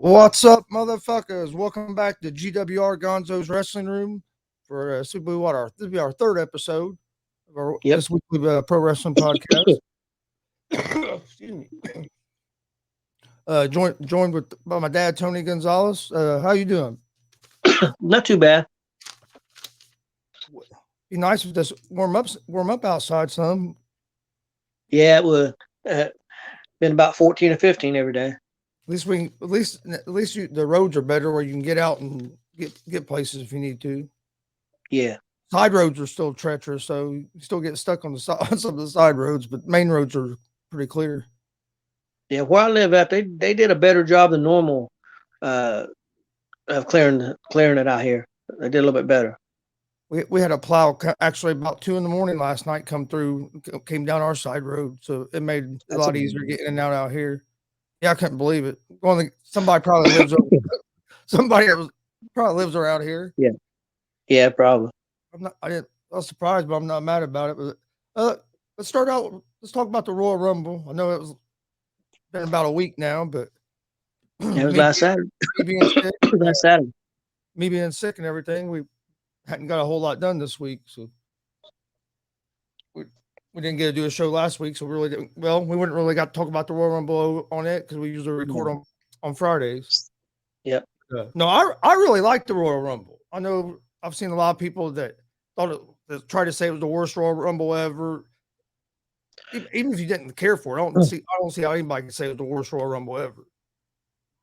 What's up, motherfuckers? Welcome back to G.W.R. Gonzo's Wrestling Room for this will be our third episode of Yep. this weekly pro wrestling podcast. Excuse me. Joined by my dad, Tony Gonzalez. How you doing? Not too bad. Be nice if this warm up outside some. Yeah, it was been about 14 or 15 every day. At least the roads are better where you can get out and get places if you need to. Yeah. Side roads are still treacherous, so you still get stuck on some of the side roads, but main roads are pretty clear. Yeah, where I live at, they did a better job than normal of clearing it out here. They did a little bit better. We had a plow actually about 2 a.m. last night came down our side road, so it made it a lot easier getting in and out here. Yeah, I couldn't believe it. Somebody probably lives around here. Yeah, probably. I was surprised, but I'm not mad about it. But let's talk about the Royal Rumble. I know it was been about a week now, but It was last Saturday. me being sick, Last Saturday. me being sick and everything, we hadn't got a whole lot done this week, so we didn't get to do a show last week, so we really didn't. Well, we wouldn't really got to talk about the Royal Rumble on it because we usually record on Fridays. Yep. No, I really like the Royal Rumble. I know I've seen a lot of people that tried to say it was the worst Royal Rumble ever. Even if you didn't care for it, I don't see how anybody can say it was the worst Royal Rumble ever.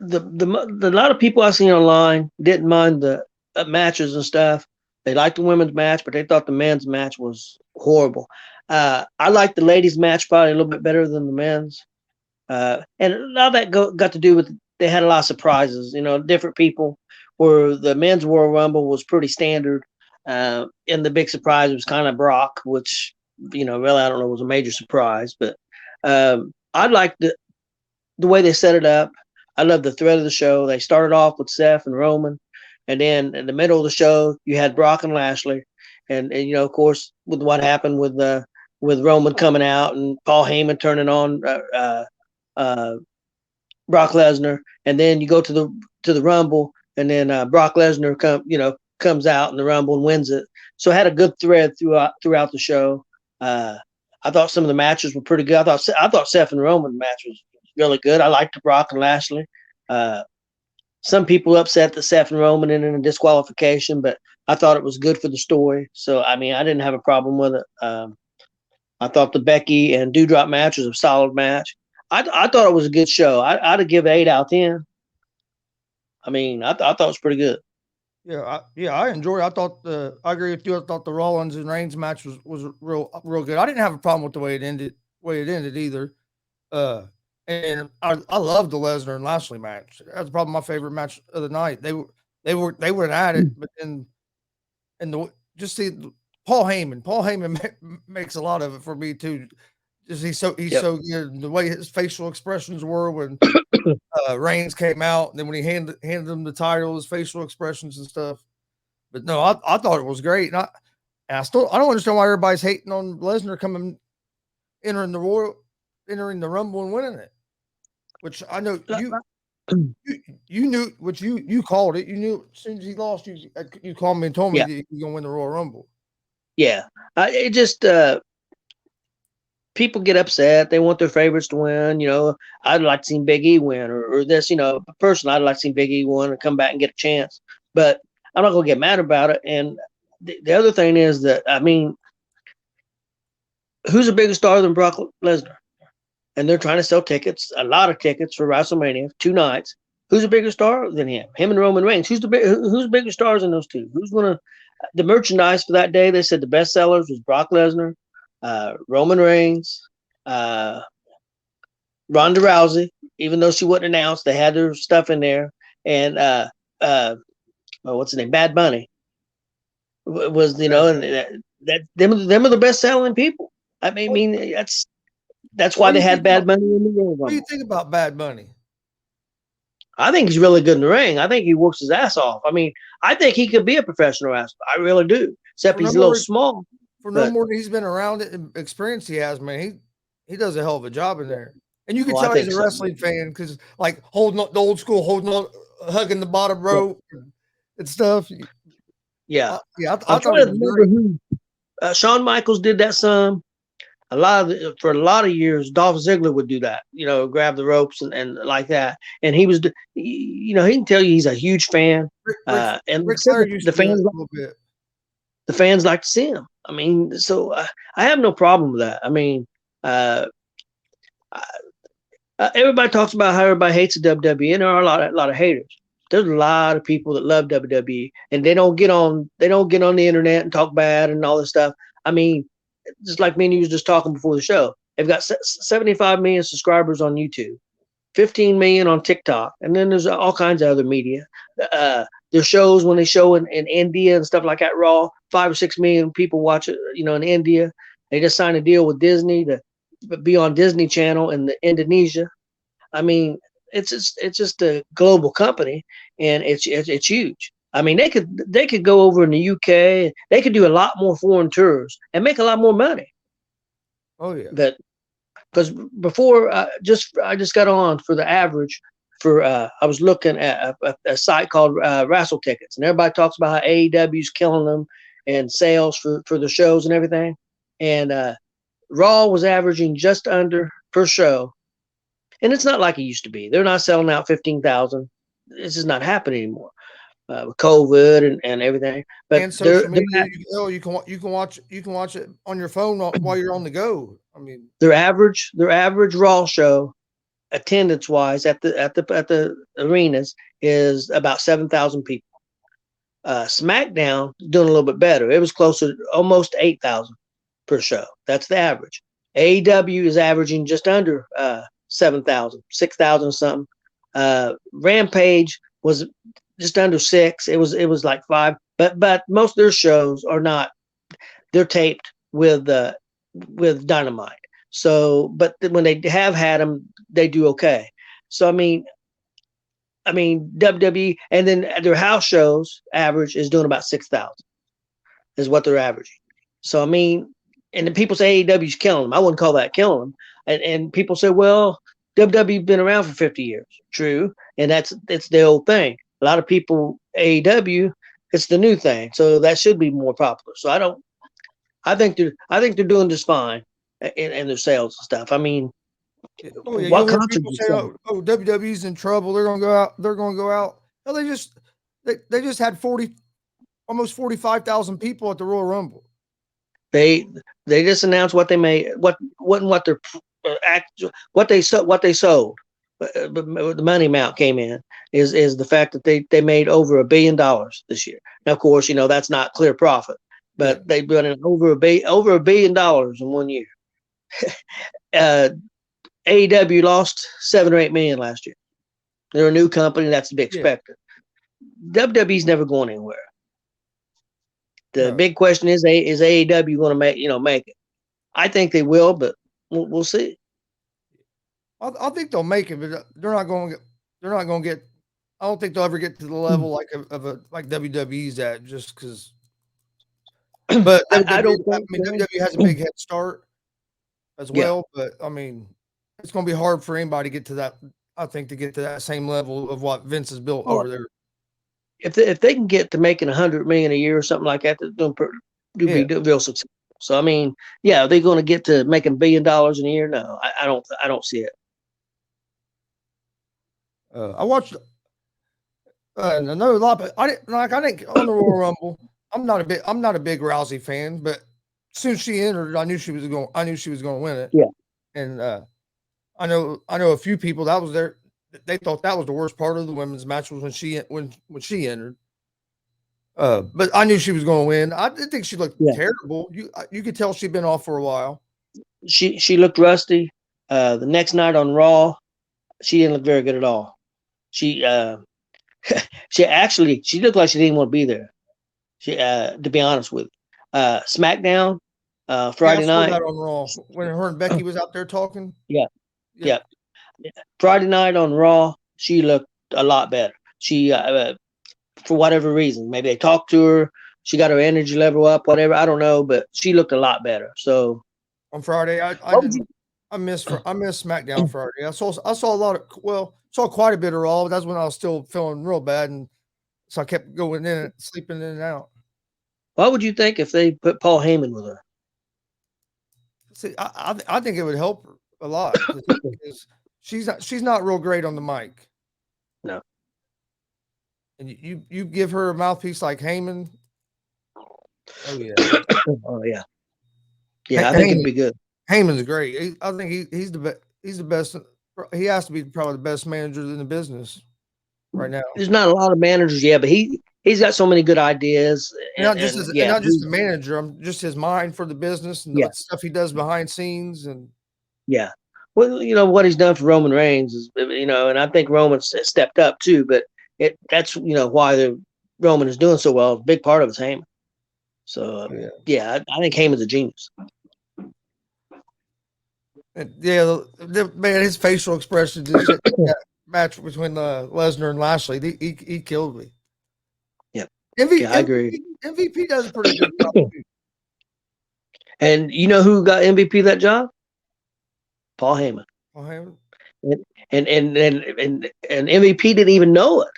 The lot of people I seen online didn't mind the matches and stuff. They liked the women's match, but they thought the men's match was horrible. I liked the ladies' match probably a little bit better than the men's. And a lot of that got to do with they had a lot of surprises, different people. Where the men's Royal Rumble was pretty standard, and the big surprise was kind of Brock, which really I don't know was a major surprise, but I liked the way they set it up. I love the thread of the show. They started off with Seth and Roman, and then in the middle of the show you had Brock and Lashley, and of course with what happened with Roman coming out and Paul Heyman turning on Brock Lesnar, and then you go to the Rumble, and then Brock Lesnar comes out in the Rumble and wins it. So it had a good thread throughout the show. I thought some of the matches were pretty good. I thought Seth and Roman match was really good. I liked the Brock and Lashley. Some people upset that Seth and Roman ended in a disqualification, but I thought it was good for the story. So I didn't have a problem with it. I thought the Becky and Doudrop match was a solid match. I thought it was a good show. I'd have given it 8 out of 10. I thought it was pretty good. Yeah, I enjoyed it. I agree with you. I thought the Rollins and Reigns match was real good. I didn't have a problem with the way it ended either. And I loved the Lesnar and Lashley match. That's probably my favorite match of the night. They were at it, but then Paul Heyman makes a lot of it for me too. Just he's so good. The way his facial expressions were when Reigns came out, and then when he handed him the title, his facial expressions and stuff. But no, I thought it was great, and I don't understand why everybody's hating on Lesnar entering the Rumble and winning it. Which I know you knew, which you called it. You knew as soon as he lost, you called me and told me that he was gonna win the Royal Rumble. Yeah, it just people get upset. They want their favorites to win. I'd like to see Big E win, or this. Personally, I'd like to see Big E win and come back and get a chance. But I'm not gonna get mad about it. And the other thing is that who's a bigger star than Brock Lesnar? And they're trying to sell tickets, a lot of tickets for WrestleMania, 2 nights. Who's a bigger star than him? Him and Roman Reigns. Who's bigger stars than those two? Who's gonna the merchandise for that day? They said the best sellers was Brock Lesnar, Roman Reigns, Ronda Rousey. Even though she wasn't announced, they had their stuff in there. And what's his name? Bad Bunny was and them are the best selling people. That's why they had Bad Bunny in the ring. What do you think about Bad Bunny? I think he's really good in the ring. I think he works his ass off. I think he could be a professional wrestler. I really do. Except he's a little small. No more than he's been around it and experience he has, man. He does a hell of a job in there. And you can Oh, I tell he's think a so. wrestling fan because, like, holding up the old school, holding on, hugging the bottom Yeah. rope and stuff. Yeah. Yeah, I I'm thought it trying to was remember great. who. Shawn Michaels did that some. For a lot of years, Dolph Ziggler would do that. Grab the ropes and like that. And he was, he can tell you he's a huge fan. Rick, Rick, And like Ric I said, Flair used the to do it fans, a little bit. the fans like to see him. I mean, so I have no problem with that. I mean, uh, everybody talks about how everybody hates the WWE, and there are a lot of haters. There's a lot of people that love WWE, and they don't get on the internet and talk bad and all this stuff. I mean, just like me and you was just talking before the show. They've got 75 million subscribers on YouTube, 15 million on TikTok, and then there's all kinds of other media. Their shows when they show in India and stuff like that, Raw, 5 or 6 million people watch it. In India, they just signed a deal with Disney to be on Disney Channel in Indonesia. I mean, it's just a global company, and it's huge. I mean, they could go over in the UK. They could do a lot more foreign tours and make a lot more money. Oh yeah. But because before, I just got on for the average. I was looking at a site called Wrestle Tickets, and everybody talks about how AEW's killing them and sales for the shows and everything. And Raw was averaging just under per show, and it's not like it used to be. They're not selling out 15,000. This is not happening anymore with COVID and everything. But And social media, you can watch it on your phone while you're on the go. I mean, their average Raw show attendance wise at the arenas is about 7,000 people. SmackDown doing a little bit better. It was closer to almost 8,000 per show. That's the average. AEW is averaging just under 7,000, 6,000 something. Rampage was just under 6. It was like 5. But most of their shows are not. They're taped with Dynamite. So, but when they have had them, they do okay. So I mean WWE, and then their house shows average is doing about 6,000 is what they're averaging. So I mean, and then people say AEW's killing them. I wouldn't call that killing them. And people say, well, WWE been around for 50 years. True, and it's the old thing. A lot of people AEW, it's the new thing, so that should be more popular. So I don't. I think they're doing just fine in their sales and stuff. I mean, oh yeah, what you'll hear concerts people you say, selling? WWE's in trouble. They're gonna go out. They're gonna go out. No, they just had almost 45,000 people at the Royal Rumble. They they just announced what they made, what their what they sold. The money amount came in is the fact that they made over $1 billion this year. Now, of course, that's not clear profit, Yeah. but they brought in over $1 billion in 1 year. uh, AEW lost 7 or 8 million last year. They're a new company, that's to be Yeah. expected. WWE's never going anywhere. The No. big question is AEW going to make it? I think they will, but we'll see. I think they'll make it, but they're not going to. They're not going to get. I don't think they'll ever get to the level like WWE's at, just because. But I WWE, don't think so. WWE has a big head start as Yeah. well. But I mean, it's going to be hard for anybody to get to that. I think to get to that same level of what Vince has built Well, over there. if they can get to making 100 million a year or something like that, they'll be Yeah. real successful. So I mean, yeah, are they going to get to making $1 billion in a year? No, I don't see it. I watched another lot, but I didn't on the Royal Rumble. I'm not a big Rousey fan, but as soon as she entered, I knew she was going to win it. Yeah. And I know a few people that was there. They thought that was the worst part of the women's match was when she entered. But I knew she was going to win. I didn't think she looked terrible. You could tell she'd been off for a while. She looked rusty. The next night on Raw, she didn't look very good at all. She she looked like she didn't want to be there. She to be honest with you. SmackDown, Yeah, I Friday saw night. that on Raw when her and Becky was out there talking. Yeah. Yeah. Friday night on Raw, she looked a lot better. She for whatever reason, maybe they talked to her. She got her energy level up, whatever. I don't know, but she looked a lot better. So On Friday, I what would didn't. you? I miss SmackDown Friday. I saw a lot of saw quite a bit of Raw. But that's when I was still feeling real bad, and so I kept going in and sleeping in and out. What would you think if they put Paul Heyman with her? See, I think it would help her a lot because she's not real great on the mic, No. and you give her a mouthpiece like Heyman. Oh yeah, Oh yeah. Yeah, I think it'd be good. Heyman's great. I think he's the best. He's the best. He has to be probably the best manager in the business right now. There's not a lot of managers, yeah, but he's got so many good ideas, Not just yeah, not just the manager. I'm just his mind for the business and yeah, the stuff he does behind scenes and yeah. Well, what he's done for Roman Reigns is, and I think Roman's stepped up too. But that's why the Roman is doing so well. A big part of it's Heyman. So yeah, I think Heyman's a genius. yeah, man, his facial expression that match between Lesnar and Lashley, he killed me. Yeah, yeah, I agree. MVP does a pretty good job too. And you know who got MVP that job? Paul Heyman. Paul Heyman. And MVP didn't even know it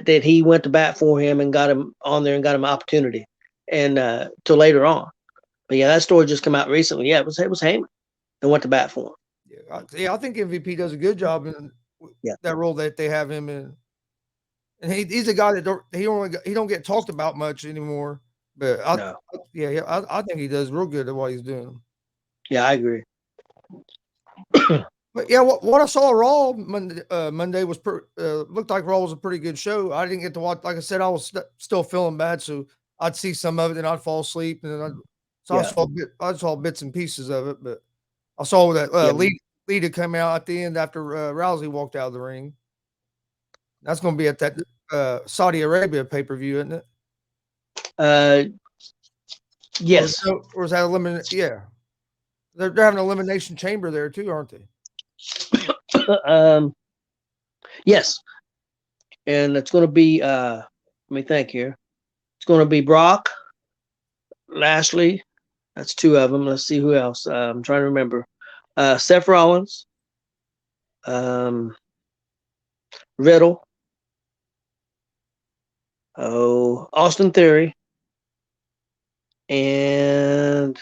that he went to bat for him and got him on there and got him an opportunity, and till later on. But yeah, that story just came out recently. Yeah, it was Heyman and went to bat for him. Yeah, I think MVP does a good job in that role that they have him in. And he's a guy that he don't get talked about much anymore. But I think he does real good at what he's doing. Yeah, I agree. But yeah, what I saw Raw Monday was looked like Raw was a pretty good show. I didn't get to watch. Like I said, I was still feeling bad, so I'd see some of it and I'd fall asleep, and then I saw bits and pieces of it. But I saw that Lita come out at the end after Rousey walked out of the ring. That's going to be at that Saudi Arabia pay-per-view, isn't it? Yes. Or is that elimination? Yeah. They're having an elimination chamber there too, aren't they? Yes. And it's going to be, let me think here. It's going to be Brock, Lashley. That's two of them. Let's see who else. I'm trying to remember. Seth Rollins, Riddle, Austin Theory, and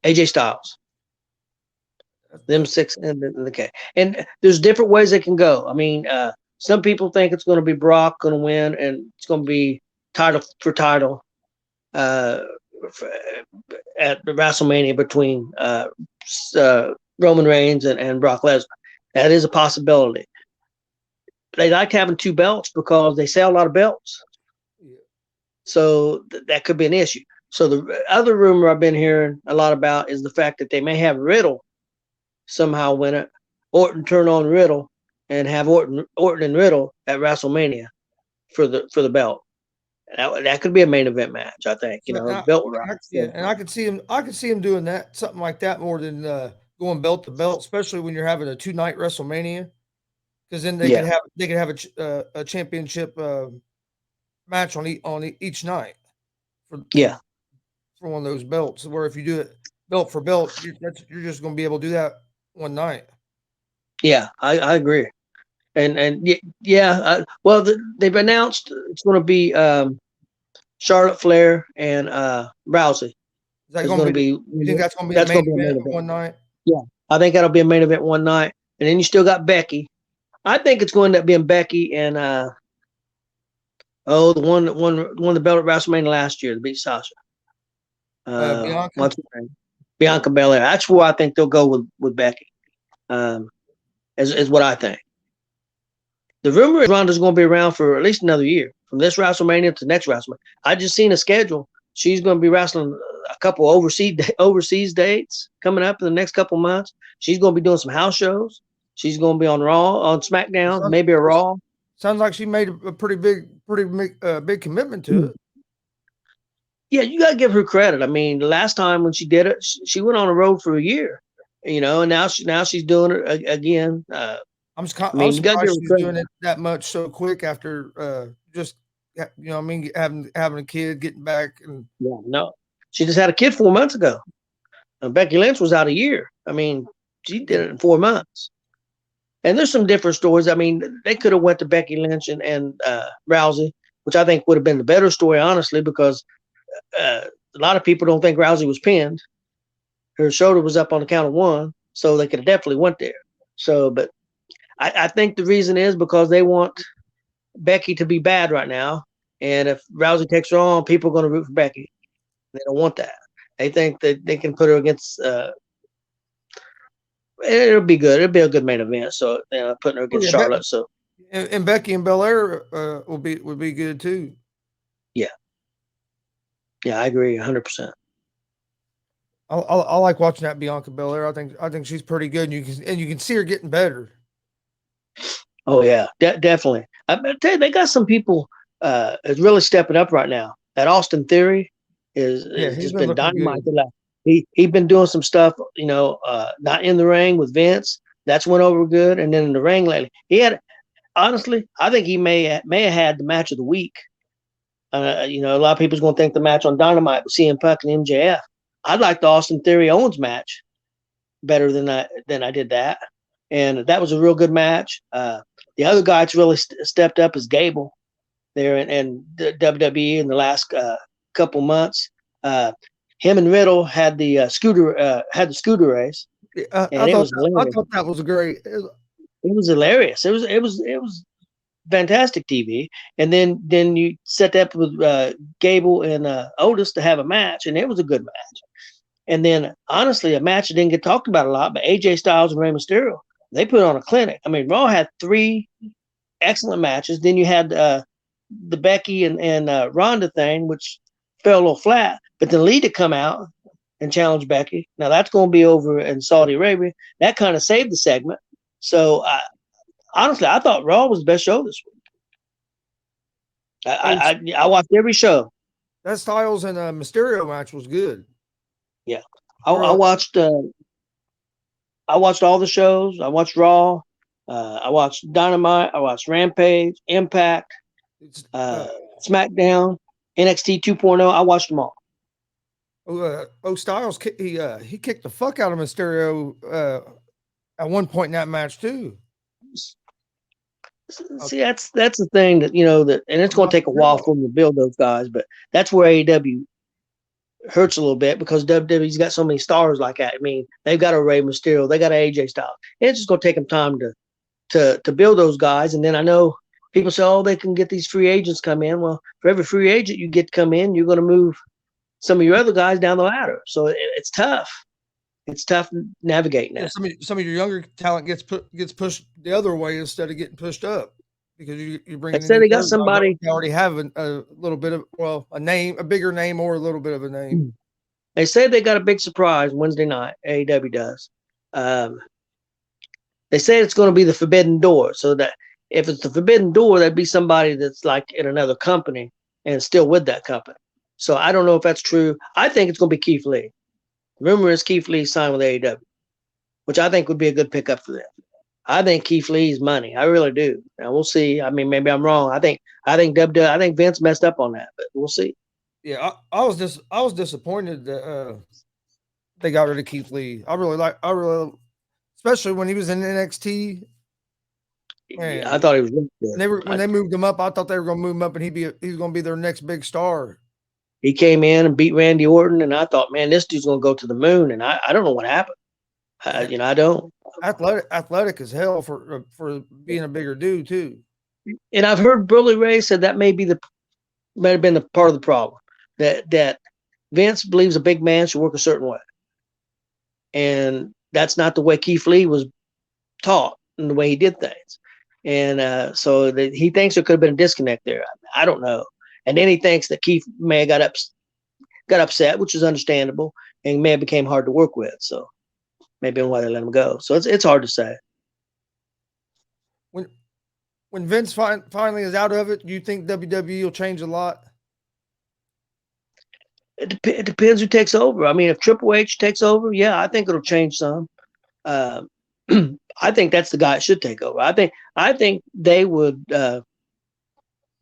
AJ Styles. Them six, okay. And there's different ways they can go. I mean, some people think it's going to be Brock going to win, and it's going to be title for title at WrestleMania between Roman Reigns and Brock Lesnar. That is a possibility. They like having two belts because they sell a lot of belts. Yeah. So that could be an issue. So the other rumor I've been hearing a lot about is the fact that they may have Riddle somehow win it. Orton turn on Riddle and have Orton and Riddle at WrestleMania for the belt. That could be a main event match, I think. Belt round. Yeah, and I could see him doing that, something like that, more than going belt to belt, especially when you're having a 2-night WrestleMania, because then they could have a championship match on each night for one of those belts. Where if you do it belt for belt, you're just going to be able to do that one night. Yeah, I agree. And well, they've announced it's going to be Charlotte Flair and Rousey. Is that going to be? You think that's going to be a main event one night? Yeah, I think that'll be a main event one night, and then you still got Becky. I think it's going to end up being Becky and the one that won the belt at WrestleMania last year, the beat Sasha. Bianca Belair. That's where I think they'll go with Becky. Is what I think. The rumor is Ronda's going to be around for at least another year, from this WrestleMania to next WrestleMania. I just seen a schedule. She's going to be wrestling a couple overseas dates coming up in the next couple months. She's going to be doing some house shows. She's going to be on Raw, on SmackDown, maybe a Raw. Sounds like she made a pretty big commitment to it. Yeah, you got to give her credit. I mean, the last time when she did it, she went on the road for a year, and now she's doing it again. I'm surprised she's doing it that much so quick after having a kid, getting back. And no, she just had a kid 4 months ago. Becky Lynch was out a year. I mean, she did it in 4 months. And there's some different stories. I mean, they could have went to Becky Lynch and Rousey, which I think would have been the better story, honestly, because a lot of people don't think Rousey was pinned. Her shoulder was up on the count of 1, so they could have definitely went there. So, but I think the reason is because they want Becky to be bad right now, and if Rousey takes her on, people are going to root for Becky. They don't want that. They think that they can put her against. It'll be good. It'll be a good main event. So putting her against Charlotte. So and Becky and Belair would be good too. Yeah, I agree 100%. I like watching that Bianca Belair. I think she's pretty good, and you can see her getting better. Oh yeah, definitely. I tell you, they got some people is really stepping up right now. That Austin Theory is just been dynamite. He been doing some stuff, not in the ring with Vince. That's went over good, and then in the ring lately, he had. Honestly, I think he may have had the match of the week. A lot of people's going to think the match on Dynamite with CM Punk and MJF. I'd like the Austin Theory Owens match better than I did that, and that was a real good match. The other guy that's really stepped up is Gable there in the WWE in the last couple months. Him and Riddle had the scooter race. I thought that was great. It was hilarious. It was fantastic TV. And then you set that up with Gable and Otis to have a match, and it was a good match. And then honestly, a match that didn't get talked about a lot, but AJ Styles and Rey Mysterio, they put on a clinic. I mean, Raw had 3 excellent matches. Then you had the Becky and Ronda thing, which fell a little flat. But then Lita come out and challenge Becky. Now that's going to be over in Saudi Arabia. That kind of saved the segment. So honestly, I thought Raw was the best show this week. I watched every show. That Styles and Mysterio match was good. Yeah, I watched. I watched all the shows. I watched Raw. I watched Dynamite. I watched Rampage, Impact, SmackDown, NXT 2.0. I watched them all. Styles, he kicked the fuck out of Mysterio at one point in that match too. See, that's the thing that and it's going to take a while for them to build those guys, but that's where AEW hurts a little bit because WWE's got so many stars like that. I mean, they've got a Rey Mysterio, they got an AJ Styles. It's just going to take them time to build those guys. And then I know people say, oh, they can get these free agents come in. Well, for every free agent you get to come in, you're going to move some of your other guys down the ladder. So it's tough. It's tough navigating that. Some of your younger talent gets pushed the other way instead of getting pushed up because you're bringing. They say they got somebody they already have a little bit of a name, a bigger name, or a little bit of a name. They say they got a big surprise Wednesday night. AEW does. They say it's going to be the Forbidden Door. So that if it's the Forbidden Door, that'd be somebody that's like in another company and still with that company. So I don't know if that's true. I think it's going to be Keith Lee. Rumor is Keith Lee signed with AEW, which I think would be a good pickup for them. I think Keith Lee's money. I really do. Now we'll see. I mean, maybe I'm wrong. I think Vince messed up on that, but we'll see. Yeah, I was disappointed that they got rid of Keith Lee. I really, especially when he was in NXT. Yeah, I thought he was really good. When they moved him up, I thought they were going to move him up, and he's going to be their next big star. He came in and beat Randy Orton, and I thought, man, this dude's going to go to the moon. And I don't know what happened. I don't. Athletic as hell for being a bigger dude too. And I've heard Bully Ray said that may have been the part of the problem that Vince believes a big man should work a certain way, and that's not the way Keith Lee was taught and the way he did things. And so he thinks there could have been a disconnect there. I don't know. And then he thinks that Keith may have got upset, which is understandable, and may have became hard to work with. So maybe why they let him go. So it's hard to say. When Vince finally is out of it, do you think WWE will change a lot? It depends who takes over. I mean, if Triple H takes over, yeah, I think it'll change some. I think that's the guy that should take over. I think they would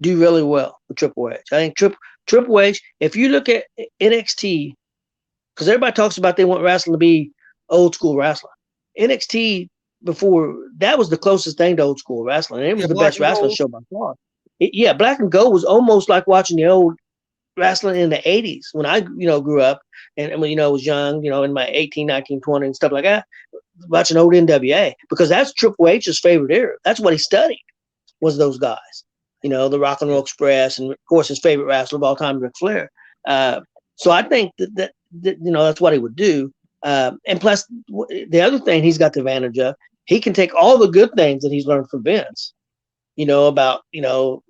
do really well with Triple H. I think Triple H, if you look at NXT, because everybody talks about they want wrestling to be old school wrestling. NXT before that was the closest thing to old school wrestling. And it was the Black best and wrestling gold. show by far. Yeah, Black and Gold was almost like watching the old wrestling in the 80s when I, grew up and was young, in my 18, 19, 20 and stuff like that, watching old NWA because that's Triple H's favorite era. That's what he studied was those guys, the Rock and Roll Express and of course his favorite wrestler of all time, Ric Flair. So I think that that's what he would do. And plus the other thing he's got the advantage of, he can take all the good things that he's learned from Vince, about, all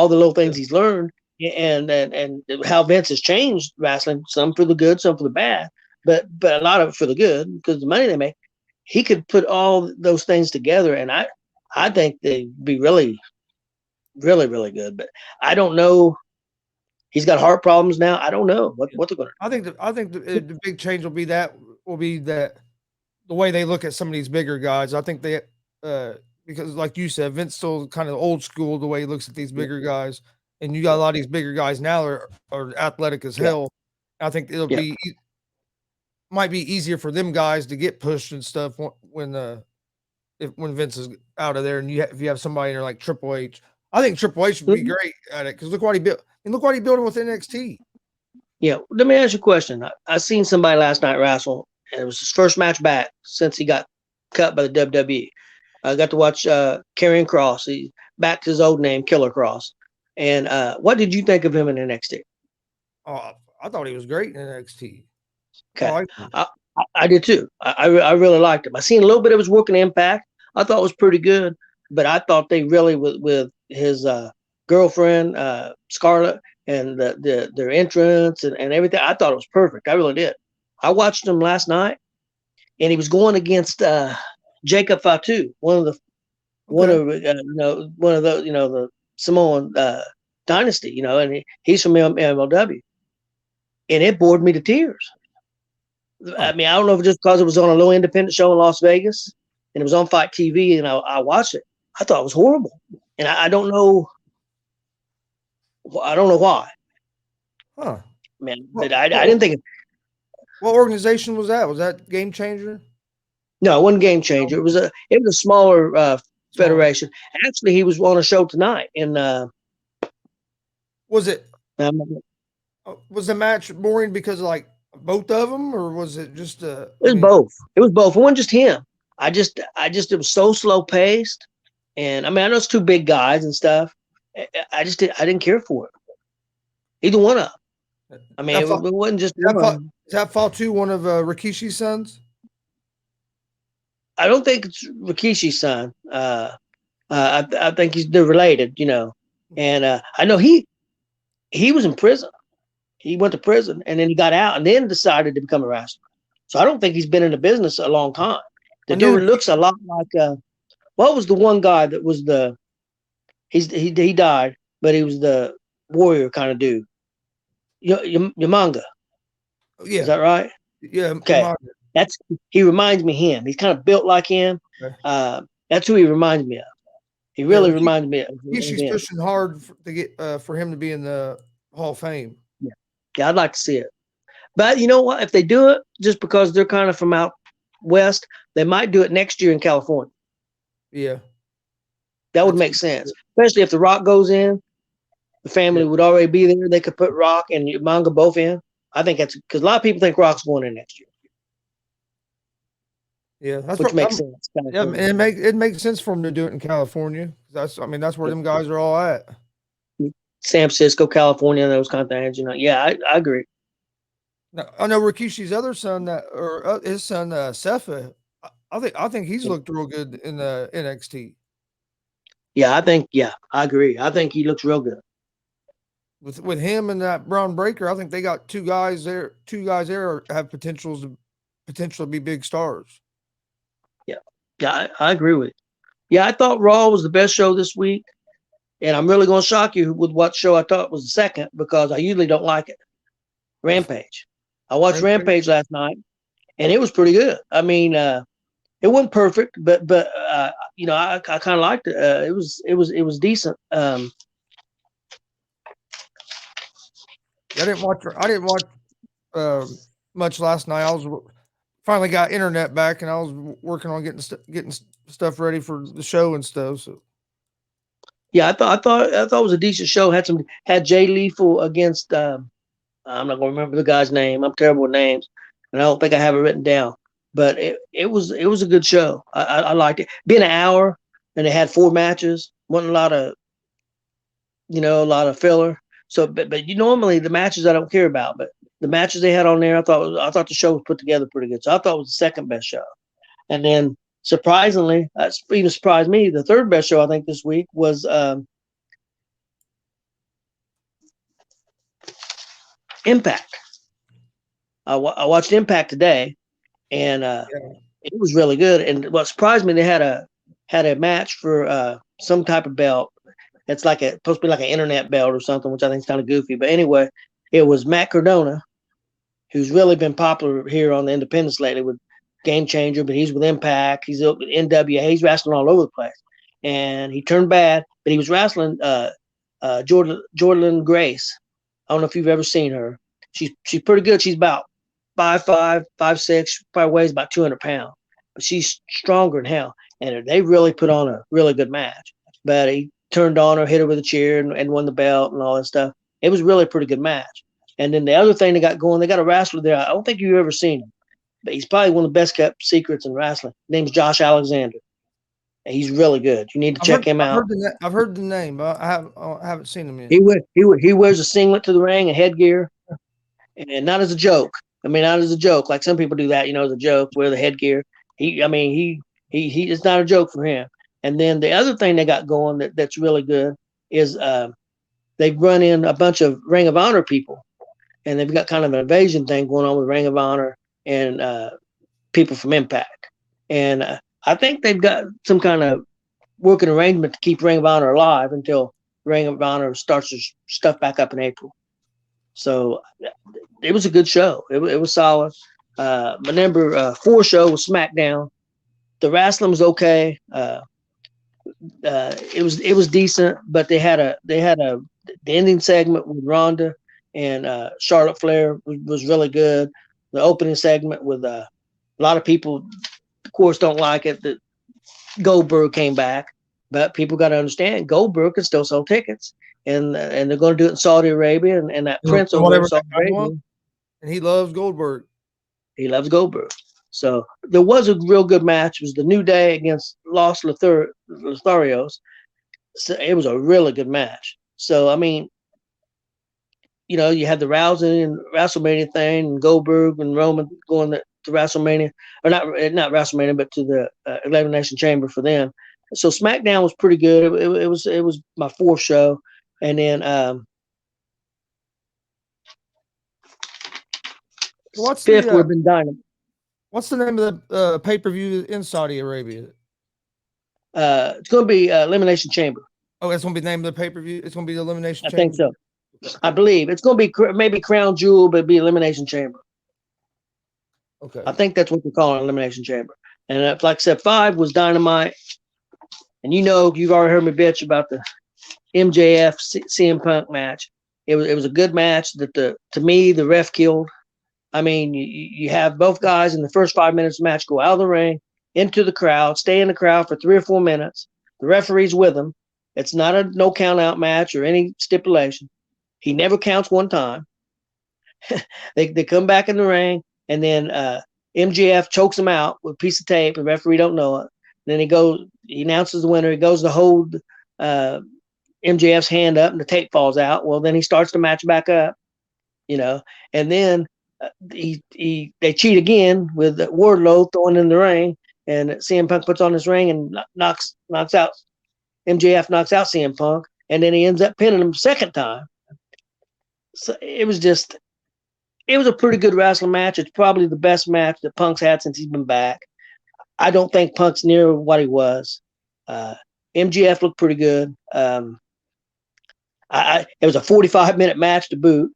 the little things he's learned and how Vince has changed wrestling, some for the good, some for the bad, but a lot of it for the good because the money they make. He could put all those things together, and I think they'd be really, really, really good. But I don't know. He's got heart problems now. I don't know what they're going to. I think the big change will be that the way they look at some of these bigger guys. I think they because like you said, Vince still kind of old school the way he looks at these bigger guys, and you got a lot of these bigger guys now are athletic as hell. I think it'll be might be easier for them guys to get pushed and stuff when Vince is out of there, and if you have somebody in there like Triple H. I think Triple H would be great at it because look what he built, and look what he built with NXT. Yeah, let me ask you a question. I seen somebody last night wrestle, and it was his first match back since he got cut by the WWE. I got to watch Karrion Kross. He back to his old name, Killer Kross. And what did you think of him in NXT? Oh, I thought he was great in NXT. Okay, I did too. I really liked him. I seen a little bit of his work in Impact. I thought it was pretty good, but I thought they really with his girlfriend Scarlett and their entrance and everything. I thought it was perfect. I really did. I watched him last night, and he was going against Jacob Fatu, one of the the Samoan dynasty, and he's from MLW, and it bored me to tears. I mean, I don't know if it's just because it was on a little independent show in Las Vegas and it was on Fight TV and I watched it. I thought it was horrible. And I don't know. I don't know why. Huh. Man, but I didn't think. What organization was that? Was that Game Changer? No, it wasn't Game Changer. It was a smaller federation. Actually, he was on a show tonight. And was it? Was the match boring because of like both of them, or was it just? It was both. It was both. It wasn't just him. I just it was so slow paced, and I mean I know it's two big guys and stuff. I didn't care for it. Either one of them. I mean, it wasn't just one. Is that Fatu one of Rikishi's sons? I don't think it's Rikishi's son. I think they're related, and I know he was in prison. He went to prison and then he got out and then decided to become a wrestler. So I don't think he's been in the business a long time. The dude looks a lot like what was the one guy that was he died, but he was the warrior kind of dude. Yamanga. Yeah. Is that right? Yeah. Okay. He reminds me of him. He's kind of built like him. Okay. That's who he reminds me of. He really reminds me of him. He's pushing hard to get for him to be in the Hall of Fame. Yeah, I'd like to see it. But you know what? If they do it, just because they're kind of from out west, they might do it next year in California. Yeah. That would make sense. Especially if The Rock goes in, the family would already be there. They could put Rock and Manga both in. I think that's because a lot of people think Rock's going in next year. Yeah, which makes sense. Yeah, it makes sense for them to do it in California. That's where them guys are all at. San Francisco, California, those kind of things. Yeah, I agree. Now, I know Rikishi's other son his son Sefa. I think he's looked real good in the NXT. Yeah, I agree. I think he looks real good. With him and that Braun Breaker, I think they got two guys there have potential to be big stars. Yeah, I agree with you. Yeah, I thought Raw was the best show this week. And I'm really going to shock you with what show I thought was the second because I usually don't like it. Rampage. I watched Rampage last night, and it was pretty good. I mean, it wasn't perfect, but I kind of liked it. It was decent. I didn't watch much last night. finally got internet back, and I was working on getting stuff ready for the show and stuff. So Yeah, I thought it was a decent show. Had Jay Lethal against I'm not gonna remember the guy's name. I'm terrible with names, and I don't think I have it written down. But it was a good show. I liked it. Being an hour, and they had 4 matches. Wasn't a lot of filler. So, but you normally the matches I don't care about, but the matches they had on there, I thought the show was put together pretty good. So I thought it was the second best show. And then surprisingly, that's even surprised me. The third best show I think this week was Impact. I watched Impact today, and yeah. it was really good. And what surprised me, they had a match for some type of belt. It's supposed to be like an internet belt or something, which I think is kind of goofy. But anyway, it was Matt Cardona, who's really been popular here on the independents lately with Game Changer, but he's with Impact. He's with NWA. He's wrestling all over the place. And he turned bad, but he was wrestling Jordan Grace. I don't know if you've ever seen her. She's pretty good. She's about 5'5", 5'6", probably weighs about 200 pounds. But she's stronger than hell. And they really put on a really good match. But he turned on her, hit her with a chair, and won the belt and all that stuff. It was really a pretty good match. And then the other thing they got going, they got a wrestler there. I don't think you've ever seen him, but he's probably one of the best kept secrets in wrestling. His name's Josh Alexander. And he's really good. You need to check him out. I've heard the name, but I haven't seen him yet. He wears a singlet to the ring and headgear, and not as a joke. I mean, not as a joke. Like some people do that, as a joke, wear the headgear. He it's not a joke for him. And then the other thing they got going that's really good is they've run in a bunch of Ring of Honor people, and they've got kind of an invasion thing going on with Ring of Honor and people from Impact. And I think they've got some kind of working arrangement to keep Ring of Honor alive until Ring of Honor starts their stuff back up in April. So it was a good show. It was solid. My number 4 show was SmackDown. The wrestling was okay. It was decent, but they had the ending segment with Ronda and Charlotte Flair was really good. The opening segment with a lot of people, of course, don't like it that Goldberg came back, but people got to understand Goldberg can still sell tickets, and they're going to do it in Saudi Arabia, and that Prince over in Saudi Arabia, and he loves Goldberg. He loves Goldberg. So there was a real good match. It was the New Day against Los Lotharios. So it was a really good match. So I mean, you had the Rousey and WrestleMania thing, and Goldberg and Roman going to WrestleMania, or not WrestleMania, but to the Elimination Chamber for them. So SmackDown was pretty good. It was my 4th show, and then what's 5th would have been Dynamite. What's the name of the pay-per-view in Saudi Arabia? It's going to be Elimination Chamber. Oh, that's going to be the name of the pay-per-view? It's going to be the Elimination Chamber? I think so. I believe. It's going to be maybe Crown Jewel, but it'd be Elimination Chamber. Okay. I think that's what they're calling Elimination Chamber. And like I said, 5 was Dynamite. And you've already heard me bitch about the MJF CM Punk match. It was a good match that to me, the ref killed. I mean, you have both guys in the first 5 minutes of the match go out of the ring, into the crowd, stay in the crowd for 3 or 4 minutes. The referee's with them. It's not a no count out match or any stipulation. He never counts one time. They come back in the ring, and then MJF chokes him out with a piece of tape. The referee don't know it. Then he announces the winner. He goes to hold MJF's hand up, and the tape falls out. Well, then he starts the match back up, and then they cheat again with Wardlow throwing in the ring, and CM Punk puts on his ring and knocks out MJF, knocks out CM Punk, and then he ends up pinning him 2nd time. So it was a pretty good wrestling match. It's probably the best match that Punk's had since he's been back. I don't think Punk's near what he was. MJF looked pretty good. It was a 45-minute match to boot,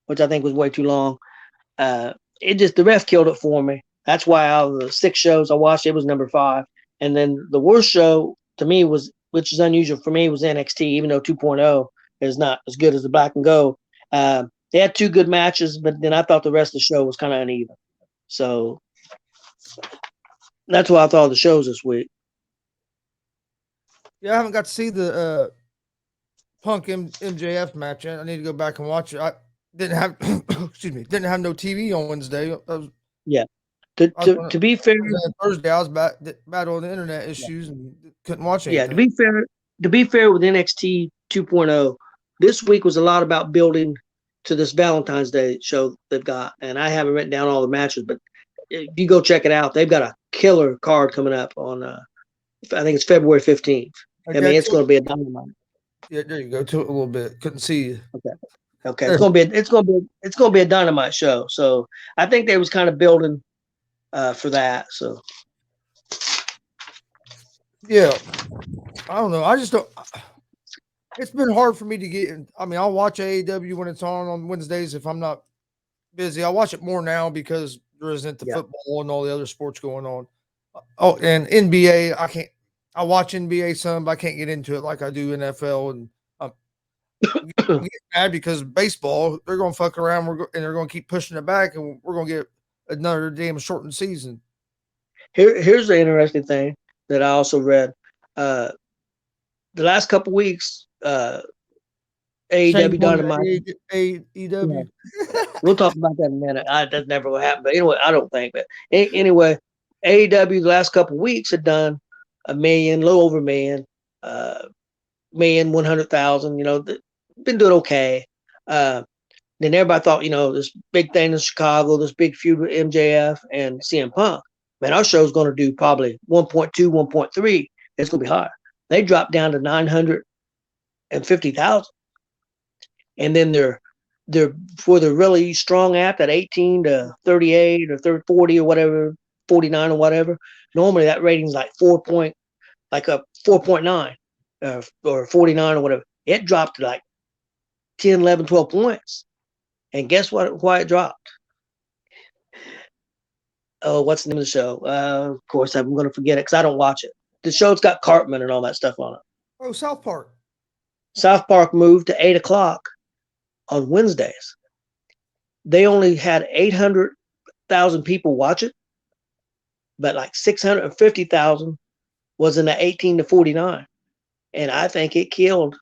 which I think was way too long. The ref killed it for me. That's why out of the 6 shows I watched, it was number 5. And then the worst show to me which is unusual for me, was NXT, even though 2.0 is not as good as the Black and Gold. They had 2 good matches, but then I thought the rest of the show was kind of uneven. So That's why I thought of the shows this week. Yeah, I haven't got to see the Punk MJF match yet. I need to go back and watch it. I didn't have excuse me, didn't have no TV on Wednesday. Yeah. To be fair, Thursday I was battling the internet issues and couldn't watch yeah. anything. To be fair with NXT 2.0, this week was a lot about building to this Valentine's Day show they've got, and I haven't written down all the matches, but if you go check it out, they've got a killer card coming up on. I think it's February 15th. I mean, it's going to be a dynamite. Yeah, there you go. To it a little bit. Couldn't see you. Okay. It's gonna be a dynamite show. So I think they was kind of building for that. So yeah, I don't know. I just don't. It's been hard for me to get in. I mean, I'll watch AEW when it's on Wednesdays if I'm not busy. I watch it more now because there isn't the football and all the other sports going on. Oh, and NBA, I can't. I watch NBA some, but I can't get into it like I do NFL. And I get mad because baseball, they're going to fuck around and they're going to keep pushing it back, and we're going to get another damn shortened season. Here's the interesting thing that I also read. The last couple weeks, AEW Dynamite. AEW. We'll talk about that in a minute. That's never going to happen. But anyway, I don't think. But anyway, AEW the last couple of weeks had done a little over a million, 100,000. You know, been doing okay. Then everybody thought, this big thing in Chicago, this big feud with MJF and CM Punk. Man, our show's going to do probably 1.2, 1.3. It's going to be higher. They dropped down to 950,000. And then they're for the really strong app, that 18 to 38 or 40 or whatever, 49 or whatever. Normally that rating's like 4.9 or 49 or whatever. It dropped to like 10, 11, 12 points. And guess what? Why it dropped? Oh, what's the name of the show? Of course, I'm going to forget it because I don't watch it. The show's got Cartman and all that stuff on it. Oh, South Park. South Park moved to 8 o'clock on Wednesdays. They only had 800,000 people watch it, but like 650,000 was in the 18 to 49. And I think it killed.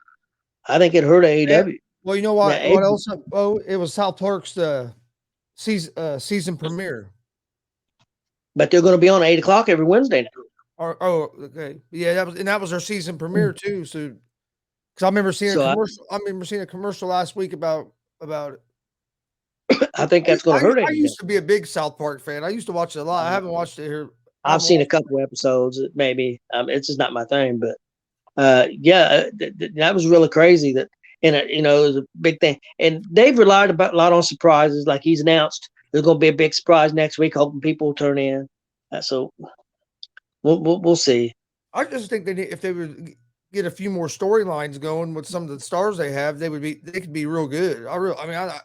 I think it hurt AEW. Well, you know what? What else? Oh, it was South Park's season premiere. But they're going to be on 8 o'clock every Wednesday now. Okay, yeah, that was their season premiere too. So, because I remember seeing a commercial. I remember seeing a commercial last week about it. I think that's going to hurt. I used to be a big South Park fan. I used to watch it a lot. I haven't watched it here. I've seen a couple episodes, maybe. It's just not my thing, but that was really crazy. That it was a big thing, and they've relied a lot on surprises. Like he's announced there's going to be a big surprise next week, hoping people will turn in. So we'll see. I just think if they would get a few more storylines going with some of the stars they have, they could be real good.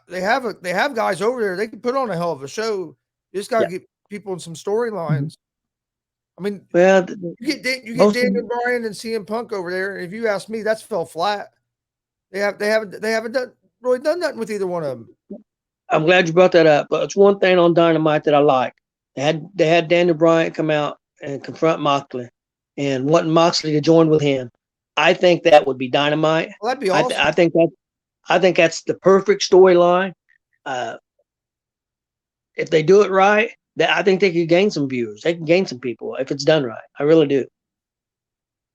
They have guys over there. They can put on a hell of a show. You just got to get people in some storylines. I mean, well, you get Daniel Bryan and CM Punk over there, and if you ask me, that's fell flat. They haven't really done nothing with either one of them. I'm glad you brought that up. But it's one thing on Dynamite that I like. They had Daniel Bryan come out and confront Moxley, and wanting Moxley to join with him. I think that would be Dynamite. Well, that'd be awesome. I think that's the perfect storyline. If they do it right, I think they could gain some viewers. They can gain some people if it's done right. I really do.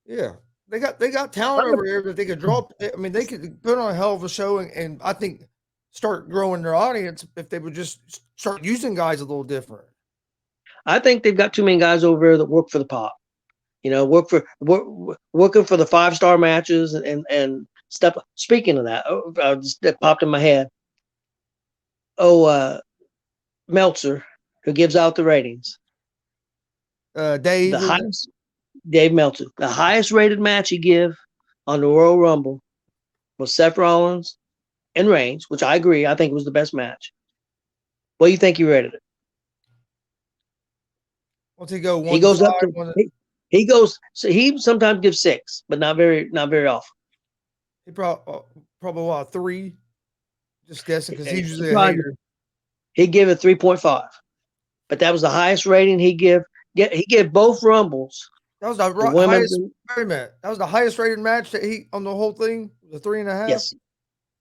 Yeah, they got talent over there that they could draw. I mean, they could put on a hell of a show, and I think start growing their audience if they would just start using guys a little different. I think they've got too many guys over there that work for the pop. Working for the 5-star matches and stuff. Speaking of that, that popped in my head. Meltzer, who gives out the ratings. Dave Meltzer. The highest rated match he give on the Royal Rumble was Seth Rollins and Reigns, which I agree. I think it was the best match. What do you think he rated it? What's he go? He goes up to. He goes. So he sometimes gives 6, but not very often. He probably 3. Just guessing because he's usually a hater. He'd give it 3.5. but that was the highest rating he give. He gave both Rumbles. That was the women's. highest. Wait a minute. That was the highest rated match that he on the whole thing. The 3.5. Yes.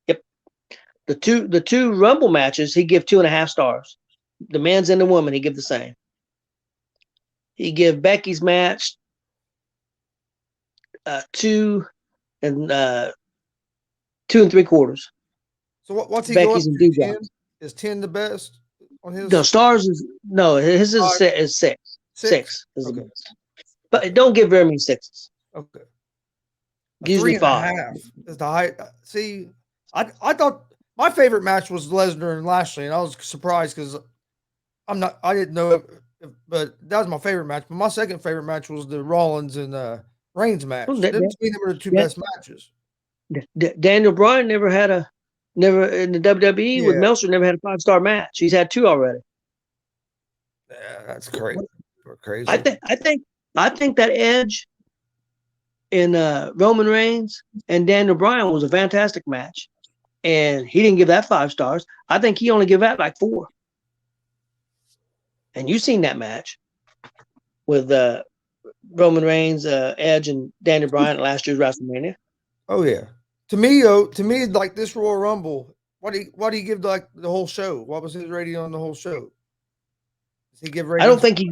Yep. The two Rumble matches he give 2.5 stars. The men's and the women he give the same. He give Becky's match 2 and 2 3/4. So what's he Becky's going and to? 10? Dewdrop's. Is 10 the best on his? The stars is no. His is 6. 6 is the best. But it don't give very many 6s. Okay. Usually 5. 3.5 is the high. See, I thought my favorite match was Lesnar and Lashley, and I was surprised because I didn't know but that was my favorite match. But my second favorite match was the Rollins and Reigns match. Well, Them to me, they were the two best matches. Daniel Bryan never in the WWE with Meltzer never had a 5-star match. He's had 2 already. Yeah, that's crazy. Crazy. I think that Edge in Roman Reigns and Daniel Bryan was a fantastic match, and he didn't give that 5 stars. I think he only gave that like 4. And you've seen that match with Roman Reigns, Edge, and Daniel Bryan at last year's WrestleMania. Oh yeah. To me, like this Royal Rumble, what do you give like the whole show? What was his rating on the whole show? Does he give ratings? I don't think he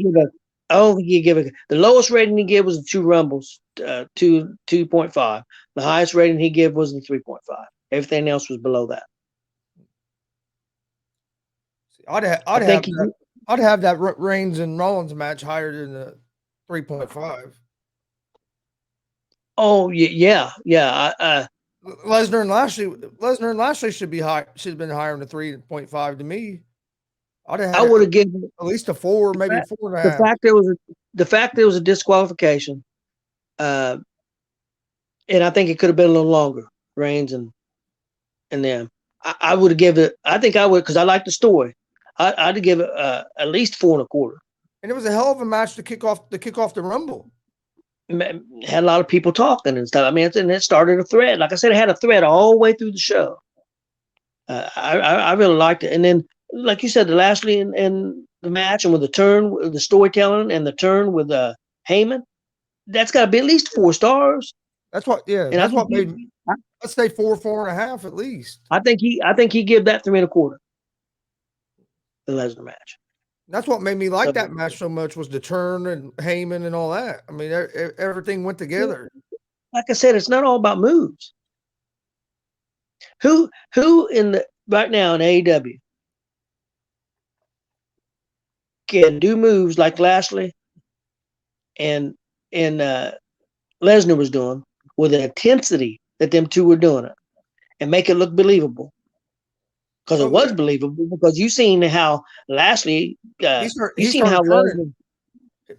gave a. The lowest rating he gave was the 2 Rumbles, 2.5. The highest rating he gave was the 3.5. Everything else was below that. I'd have that Reigns and Rollins match higher than the 3.5. Oh yeah. Lesnar and Lashley should be high. Should have been higher than the 3.5 to me. I would have given at least a 4, maybe 4.5. The fact there was a disqualification, and I think it could have been a little longer. Reigns and them. I would have given it. I think I would because I like the story. I'd give it at least 4.25. And it was a hell of a match to kick off the Rumble. Had a lot of people talking and stuff. I mean, and it started a thread. Like I said, it had a thread all the way through the show. I really liked it. And then, like you said, the Lashley and the match, and with the turn, the storytelling, and the turn with Heyman, that's got to be at least 4 stars. That's what. Yeah, and that's what made. Let's say 4.5 at least. I think he gave that 3.25. The Lesnar match. That's what made me like that match so much was the turn and Heyman and all that. I mean, everything went together. Like I said, it's not all about moves. Who right now in AEW can do moves like Lashley and Lesnar was doing with an intensity that them two were doing it and make it look believable? Because it was believable, because you seen how Lashley, you seen how Lesnar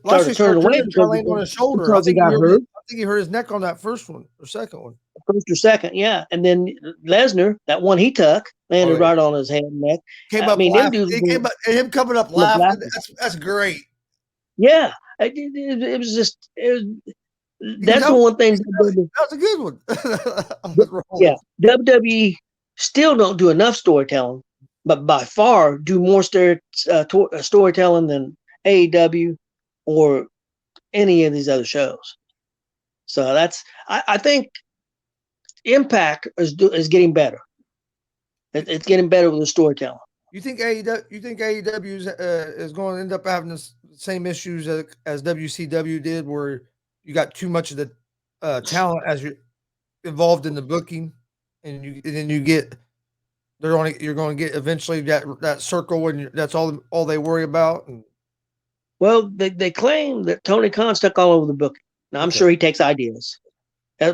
started turning away on his shoulder. Because he got hurt. I think he hurt his neck on that first one or second one. First or second, yeah. And then Lesnar, that one he took, landed right on his head and neck. Him coming up laughing. That's great. Yeah, it was just. That's the one thing. That was a good one. Yeah, WWE still don't do enough storytelling, but by far do more storytelling than AEW or any of these other shows. So I think Impact is getting better. It's getting better with the storytelling. You think AEW is going to end up having the same issues as WCW did, where you got too much of the talent as you're involved in the booking, and then you get you're going to get eventually that circle, and that's all they worry about. Well, they claim that Tony Khan's stuck all over the booking. Now, I'm sure he takes ideas. To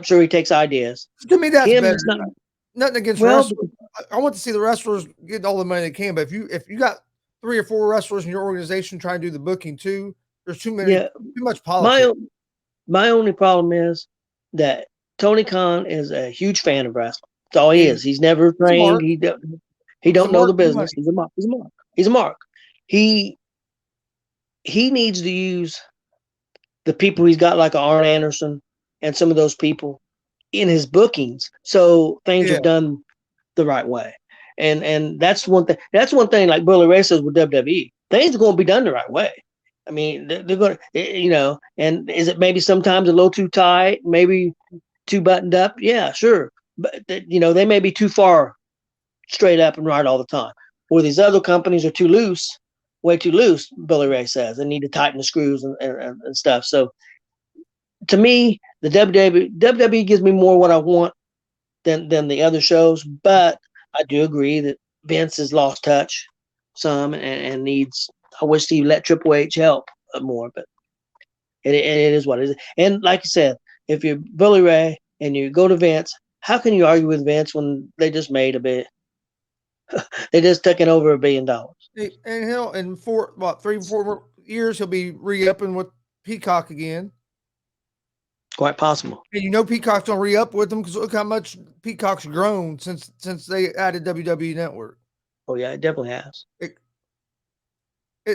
me, that's better. Nothing against wrestlers. I want to see the wrestlers get all the money they can. But if you got 3 or 4 wrestlers in your organization trying to do the booking too, there's too much politics. My only problem is that Tony Khan is a huge fan of wrestling. That's all he is. He's never trained. He don't know the business. He's a mark. He needs to use the people he's got, like Arn Anderson and some of those people, in his bookings, so things are done the right way. And that's one thing. That's one thing, like Bully Ray says with WWE. things are going to be done the right way. I mean, they're going to, and is it maybe sometimes a little too tight, maybe too buttoned up? Yeah, sure. But, they may be too far straight up and right all the time. Where these other companies are too loose, way too loose, Billy Ray says. They need to tighten the screws and stuff. So to me, the WWE gives me more what I want than the other shows. But I do agree that Vince has lost touch some and needs. I wish he let Triple H help more, but it is what it is. And like you said, if you're Billy Ray and you go to Vince, how can you argue with Vince when they just made a bit? They just took in over $1 billion. And hell, in 3-4 years, he'll be re-upping with Peacock again. Quite possible. And Peacock's gonna re-up with them because look how much Peacock's grown since they added WWE Network. Oh yeah, it definitely has. It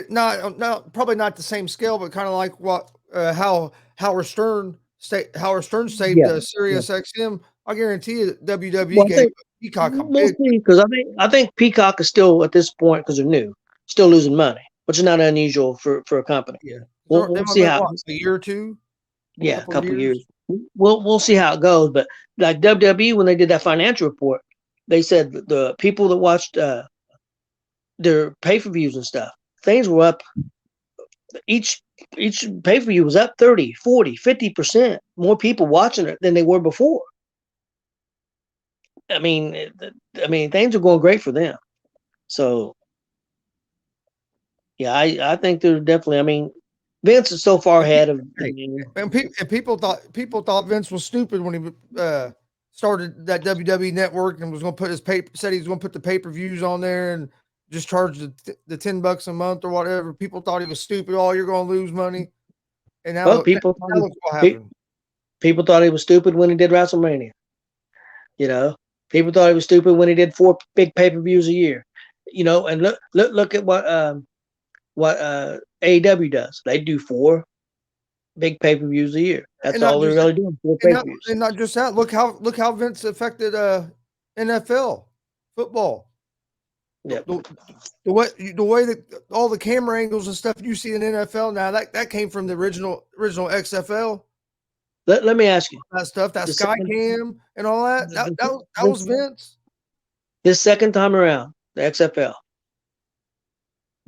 not probably not the same scale, but kind of like what how Howard Stern saved Sirius XM. I guarantee you WWE gave Peacock a big. Because I think Peacock is still at this point because they're new, still losing money, which is not unusual for a company. Yeah, we'll see how a year or two. Yeah, a couple of years. We'll see how it goes. But like WWE, when they did that financial report, they said the people that watched their pay-per-views and stuff, things were up. Each pay-per-view was up 30, 40, 50% more people watching it than they were before. I mean, things are going great for them. So, yeah, I think they're definitely. I mean, Vince is so far ahead of. And people thought Vince was stupid when he started that WWE Network and was going to put said he was going to put the pay-per-views on there and just charge the $10 a month or whatever. People thought he was stupid. Oh, you're going to lose money. And now, people thought he was stupid when he did WrestleMania. People thought he was stupid when he did 4 big pay-per-views a year. And look at what AEW does. They do 4 big pay-per-views a year. That's all they're really doing. 4 pay-per-views. And not just that. Look how Vince affected NFL football. Yep. The way that all the camera angles and stuff you see in NFL now that came from the original XFL. Let me ask you that stuff, that Sky Cam and all that. That was Vince. This second time around, the XFL.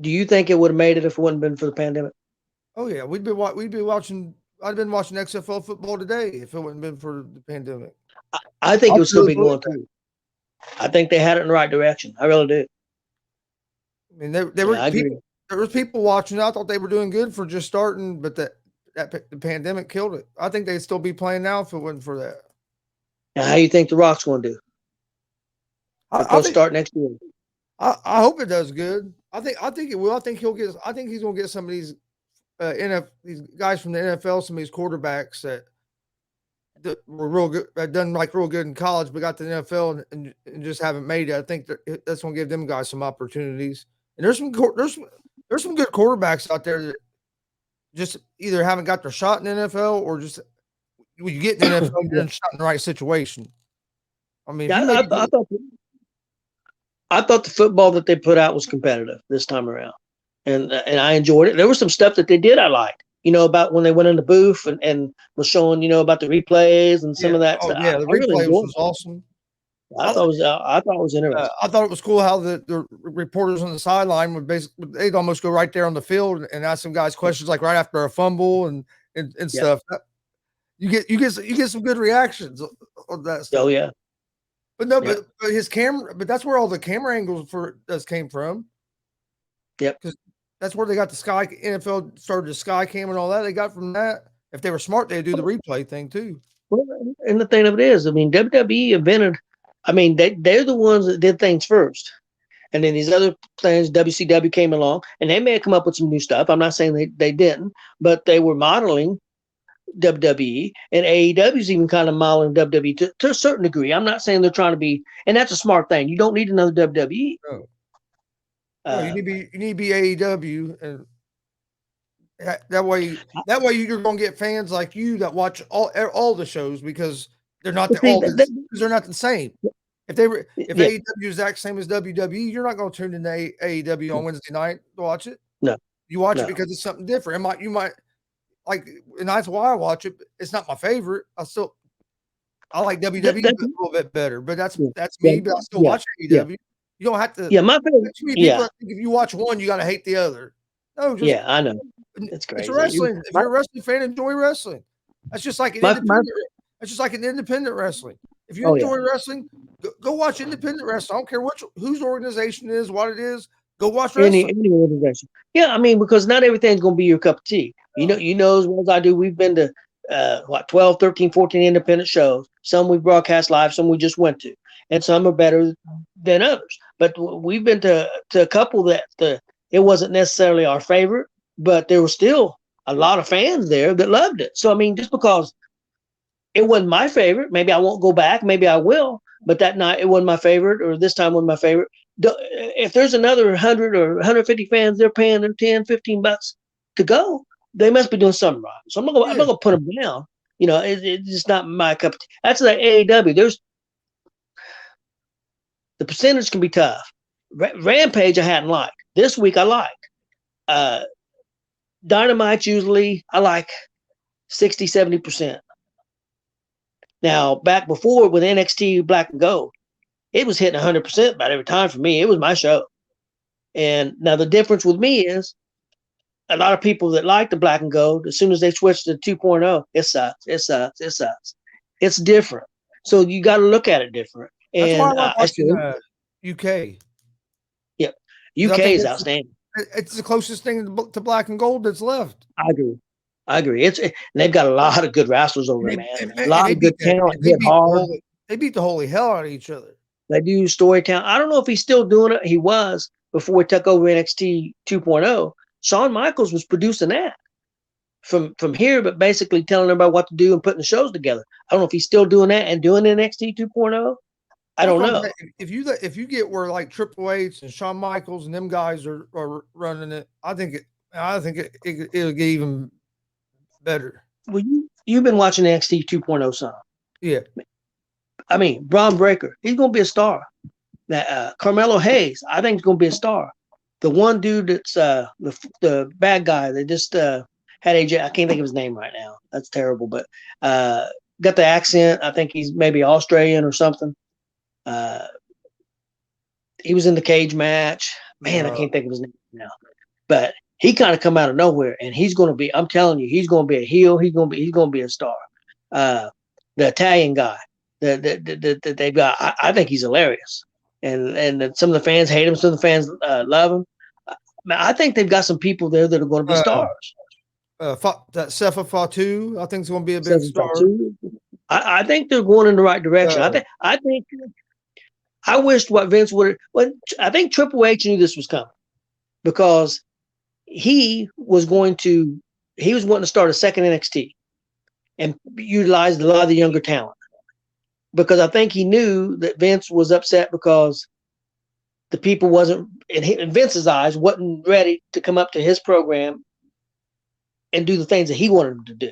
Do you think it would have made it if it wouldn't been for the pandemic? Oh yeah, we'd be watching. I'd been watching XFL football today if it wouldn't been for the pandemic. I think it would still be going through. I think they had it in the right direction. I really do. I mean, there was people watching. I thought they were doing good for just starting, but the pandemic killed it. I think they'd still be playing now if it wasn't for that. Now, how do you think The Rock's going to do? They'll start next year. I hope it does good. I think it will. I think he's going to get some of these these guys from the NFL, some of these quarterbacks that were real good, done like real good in college, but got to the NFL and just haven't made it. I think that's going to give them guys some opportunities. And there's some good quarterbacks out there that just either haven't got their shot in the NFL or just when you get in the NFL, you're shot in the right situation. I mean, I thought the football that they put out was competitive this time around, and I enjoyed it. There was some stuff that they did I liked, about when they went in the booth and was showing, about the replays and some of that stuff. Yeah, the replays was awesome. I thought it was interesting. I thought it was cool how the reporters on the sideline they'd almost go right there on the field and ask some guys questions like right after a fumble and stuff. You get some good reactions on that stuff. Oh yeah. But no, but his camera, but that's where all the camera angles for us came from. Yep. Because that's where they got the Sky NFL started the Sky Cam and all that. They got from that. If they were smart, they'd do the replay thing too. Well, and the thing of it is, WWE invented. They're the ones that did things first, and then these other things, WCW came along, and they may have come up with some new stuff. I'm not saying they didn't, but they were modeling WWE, and AEW's even kind of modeling WWE to a certain degree. I'm not saying they're trying to be, and that's a smart thing. You don't need another WWE. No, you need to be AEW, and that way you're going to get fans like you that watch all the shows because they're not they're not the same. If AEW is the exact same as WWE, you're not going to tune in to AEW on Wednesday night to watch it. No, You watch it no. because it's something different. You might like, and that's why I watch it. It's not my favorite. I like WWE a little bit better, but that's me. But I still watch AEW. You don't have to. Yeah, my favorite. Too many people that think if you watch one, you got to hate the other. No, just I know. It's it's crazy. wrestling. If you're a wrestling fan, enjoy wrestling. That's just like an independent. That's just like an independent wrestling. If you enjoy wrestling, go watch independent wrestling. I don't care whose organization it is, what it is. Go watch wrestling. Any organization. Yeah, I mean, because not everything's going to be your cup of tea. You know as well as I do, we've been to 12, 13, 14 independent shows. Some we broadcast live, some we just went to. And some are better than others. But we've been to a couple that it wasn't necessarily our favorite, but there was still a lot of fans there that loved it. So, I mean, just because it wasn't my favorite, maybe I won't go back, maybe I will, but that night it wasn't my favorite, or this time wasn't my favorite. If there's another 100 or 150 fans, they're paying them 10, 15 bucks to go, they must be doing something right. So I'm not going to put them down. It's just not my cup of tea. That's like AEW. The percentage can be tough. Rampage I hadn't liked. This week I liked. Dynamite usually I like 60, 70%. Now, back before with NXT Black and Gold, it was hitting 100% about every time for me. It was my show. And now the difference with me is a lot of people that like the Black and Gold, as soon as they switch to 2.0, it sucks. It sucks. It sucks. It's different. So you got to look at it different. That's why I And like watching UK. Yep. UK is outstanding. It's the closest thing to Black and Gold that's left. I agree. And they've got a lot of good wrestlers over there, man. A lot of good talent. They beat the holy hell out of each other. They do storytelling. I don't know if he's still doing it. He was before he took over NXT 2.0. Shawn Michaels was producing that from here, but basically telling everybody what to do and putting the shows together. I don't know if he's still doing that and doing NXT 2.0. I don't know. If you get where like Triple H and Shawn Michaels and them guys are running it, I think it'll get even better. Well, you've been watching NXT 2.0 some. Yeah. I mean, Braun Breaker, he's going to be a star. Carmelo Hayes, I think he's going to be a star. The one dude that's the bad guy that just had AJ, I can't think of his name right now. That's terrible, but got the accent. I think he's maybe Australian or something. He was in the cage match. Man, I can't think of his name now. But he kind of come out of nowhere, and he's going to be. I'm telling you, he's going to be a heel. He's going to be a star. The Italian guy that they've got, I think he's hilarious, and some of the fans hate him. Some of the fans love him. I think they've got some people there that are going to be stars. That Sefa Fatu, I think is going to be a big star. I think they're going in the right direction. I think. I wished what Vince would. Well, I think Triple H knew this was coming because he was wanting to start a second NXT and utilize a lot of the younger talent. Because I think he knew that Vince was upset because the people wasn't, in Vince's eyes, wasn't ready to come up to his program and do the things that he wanted them to do.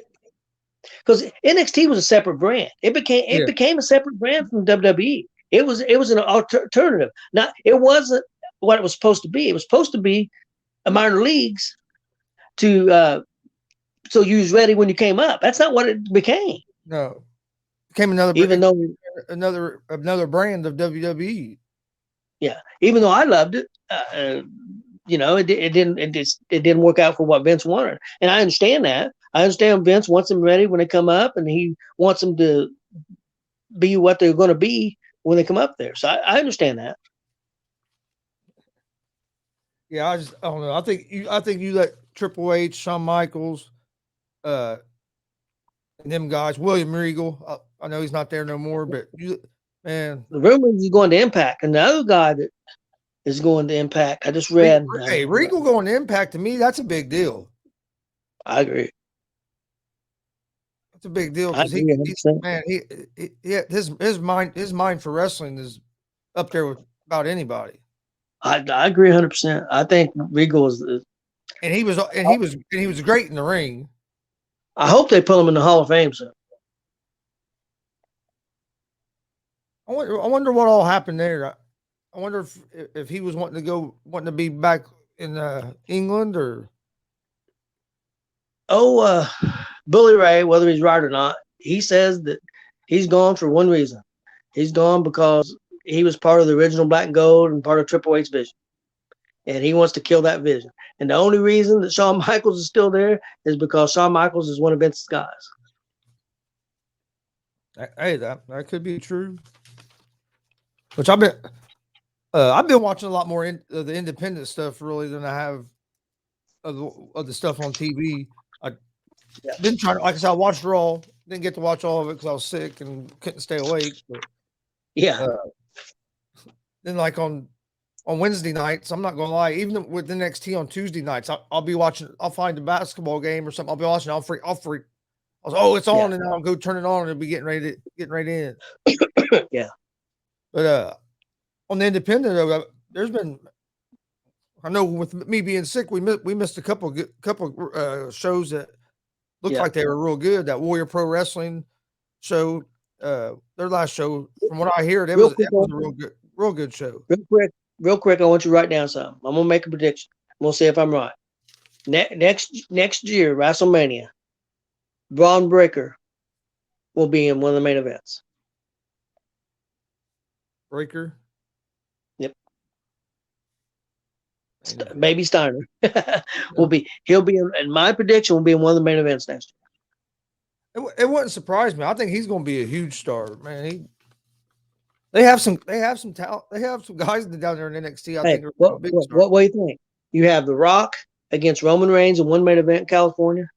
Because NXT was a separate brand. It became a separate brand from WWE. It was an alternative. Now, it wasn't what it was supposed to be. It was supposed to be a minor leagues so you was ready when you came up. That's not what it became. No, it became another brand of WWE. Yeah, even though I loved it, it didn't work out for what Vince wanted, and I understand that. I understand Vince wants them ready when they come up, and he wants them to be what they're going to be when they come up there. So I understand that. Yeah, I don't know. I think you let Triple H, Shawn Michaels, and them guys, William Regal. I know he's not there no more, but the rumor is he's going to Impact, and the other guy that is going to Impact. I just read. Regal going to Impact, to me, that's a big deal. I agree. It's a big deal because his mind for wrestling is up there with about anybody. I agree 100%. I think Regal is, and he was great in the ring. I hope they pull him in the Hall of Fame soon. I wonder what all happened there. I wonder if he was wanting to be back in England or? Bully Ray, whether he's right or not, he says that he's gone for one reason. He's gone because he was part of the original Black and Gold and part of Triple H's vision, and he wants to kill that vision. And the only reason that Shawn Michaels is still there is because Shawn Michaels is one of Vince's guys. Hey, that could be true. Which I've been watching a lot more the independent stuff really than I have of the stuff on TV. Been trying, like I said, I watched Raw. Didn't get to watch all of it because I was sick and couldn't stay awake. But, then, like on Wednesday nights, I'm not gonna lie. Even with the NXT on Tuesday nights, I'll be watching. I'll find a basketball game or something. I'll be watching. I'll freak. I was, oh, it's on, and I'll go turn it on, and it'll be getting right in. Yeah. But on the independent, there's been. I know with me being sick, we missed a couple shows that looked like they were real good. That Warrior Pro Wrestling show, their last show, from what I hear, it was a real good show. Real quick, I want you to write down something. I'm gonna make a prediction. I'm gonna see if I'm right. Next year, WrestleMania, Braun Breaker will be in one of the main events. Breaker. Yep. Maybe Steiner he'll be in my prediction will be in one of the main events next year. It wouldn't surprise me. I think he's going to be a huge star, man. They have some talent. They have some guys down there in NXT. I think. What do you think? You have The Rock against Roman Reigns in one main event in California.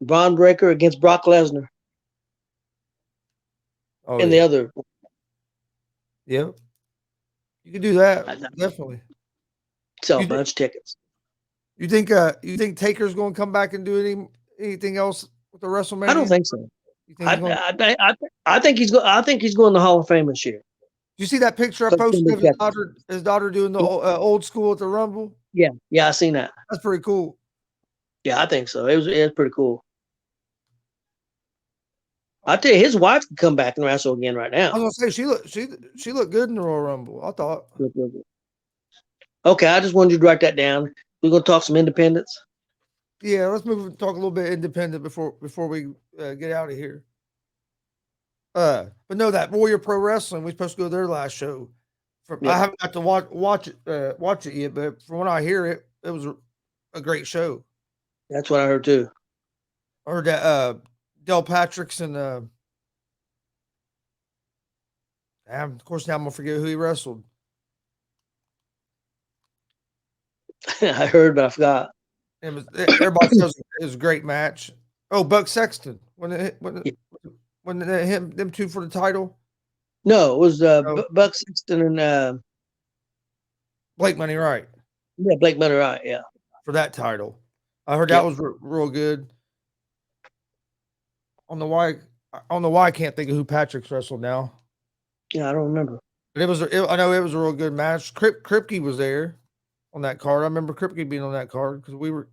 Braun Breaker against Brock Lesnar. The other. Yep. You can do that. Definitely. Sell a bunch of tickets. You think Taker's going to come back and do anything else with the WrestleMania? I don't think so. I think he's going. I think he's going to the Hall of Fame this year. Did you see that picture I posted of his daughter doing the old school at the Rumble? Yeah, I seen that. That's pretty cool. Yeah, I think so. It was pretty cool. I tell you, his wife can come back and wrestle again right now. I was gonna say she looked good in the Royal Rumble. I thought. Okay, I just wanted you to write that down. We're gonna talk some independents. Yeah, let's move and talk a little bit independent before we get out of here. But no, that Warrior Pro Wrestling, we're supposed to go to their last show. I haven't got to watch it yet, but from what I hear, it was a great show. That's what I heard too. I heard that Del Patrick's and of course now I'm gonna forget who he wrestled. I heard, but I forgot. Everybody says it was a great match. Oh, Buck Sexton when them two for the title. No, it was Buck Sexton and Blake Money Wright. Yeah, Blake Money Wright. Yeah, for that title. I heard that was real good. On the why I can't think of who Patrick's wrestled now. Yeah, I don't remember. But I know it was a real good match. Kripke was there on that card. I remember Kripke being on that card because we were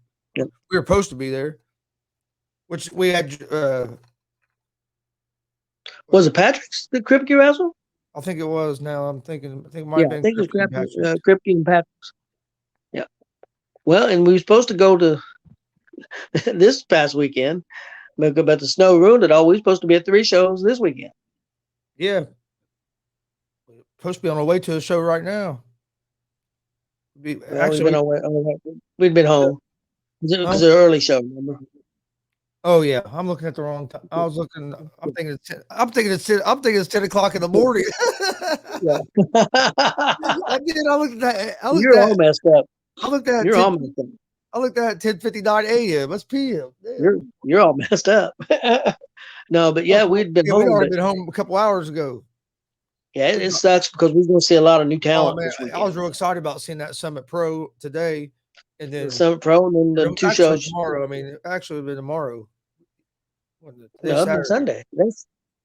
supposed to be there. Which we had. Was it Patrick's the Kripke wrestle? I think it was. Now I'm thinking. I think it might have been. I think it was Kripke and Patrick's. Yeah. Well, and we were supposed to go to this past weekend. But the snow ruined it all. We're supposed to be at 3 shows this weekend. Yeah. We're supposed to be on our way to a show right now. We've been home. It was an early show, remember? Oh yeah, I'm looking at the wrong time. I'm thinking it's 10 o'clock in the morning. Yeah. I looked at that. You're all messed up. I looked at. You're all messed up. I looked at 10:59 a.m. That's p.m. You're all messed up. No, but we'd been home. We'd already been home a couple hours ago. Yeah, it sucks because we're going to see a lot of new talent. Oh, man, I was real excited about seeing that Summit Pro today, and then Summit Pro, and then the 2 shows tomorrow. I mean, actually, it'll be tomorrow. No, Sunday.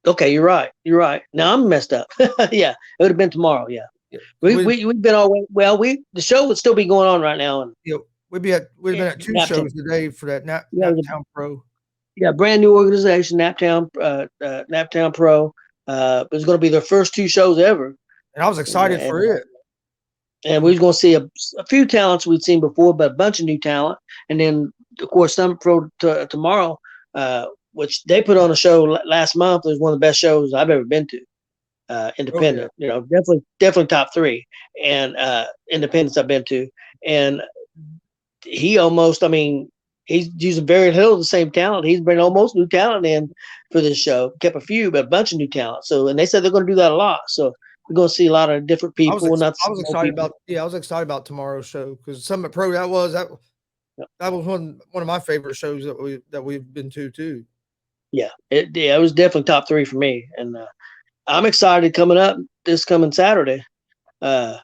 Okay, you're right. Now I'm messed up. Yeah, it would have been tomorrow. Yeah, we've been all way. Well, the show would still be going on right now, and we'd been at 2 shows today for that Naptown Pro. Yeah, brand new organization, Naptown Pro. It was going to be their first 2 shows ever, and I was excited for it. And we was going to see a few talents we'd seen before, but a bunch of new talent. And then, of course, Summit Pro tomorrow, which they put on a show last month. It was one of the best shows I've ever been to. Oh yeah. Independent, definitely top three, and independents I've been to. And he almost, I mean, he's using very little of the same talent. He's bringing almost new talent in for this show. Kept a few, but a bunch of new talent. So, and they said they're going to do that a lot. So we're going to see a lot of different people. I was excited about I was excited about tomorrow's show because Summit Pro that was one of my favorite shows that we've been to too. Yeah, it was definitely top three for me, and I'm excited coming up this coming Saturday at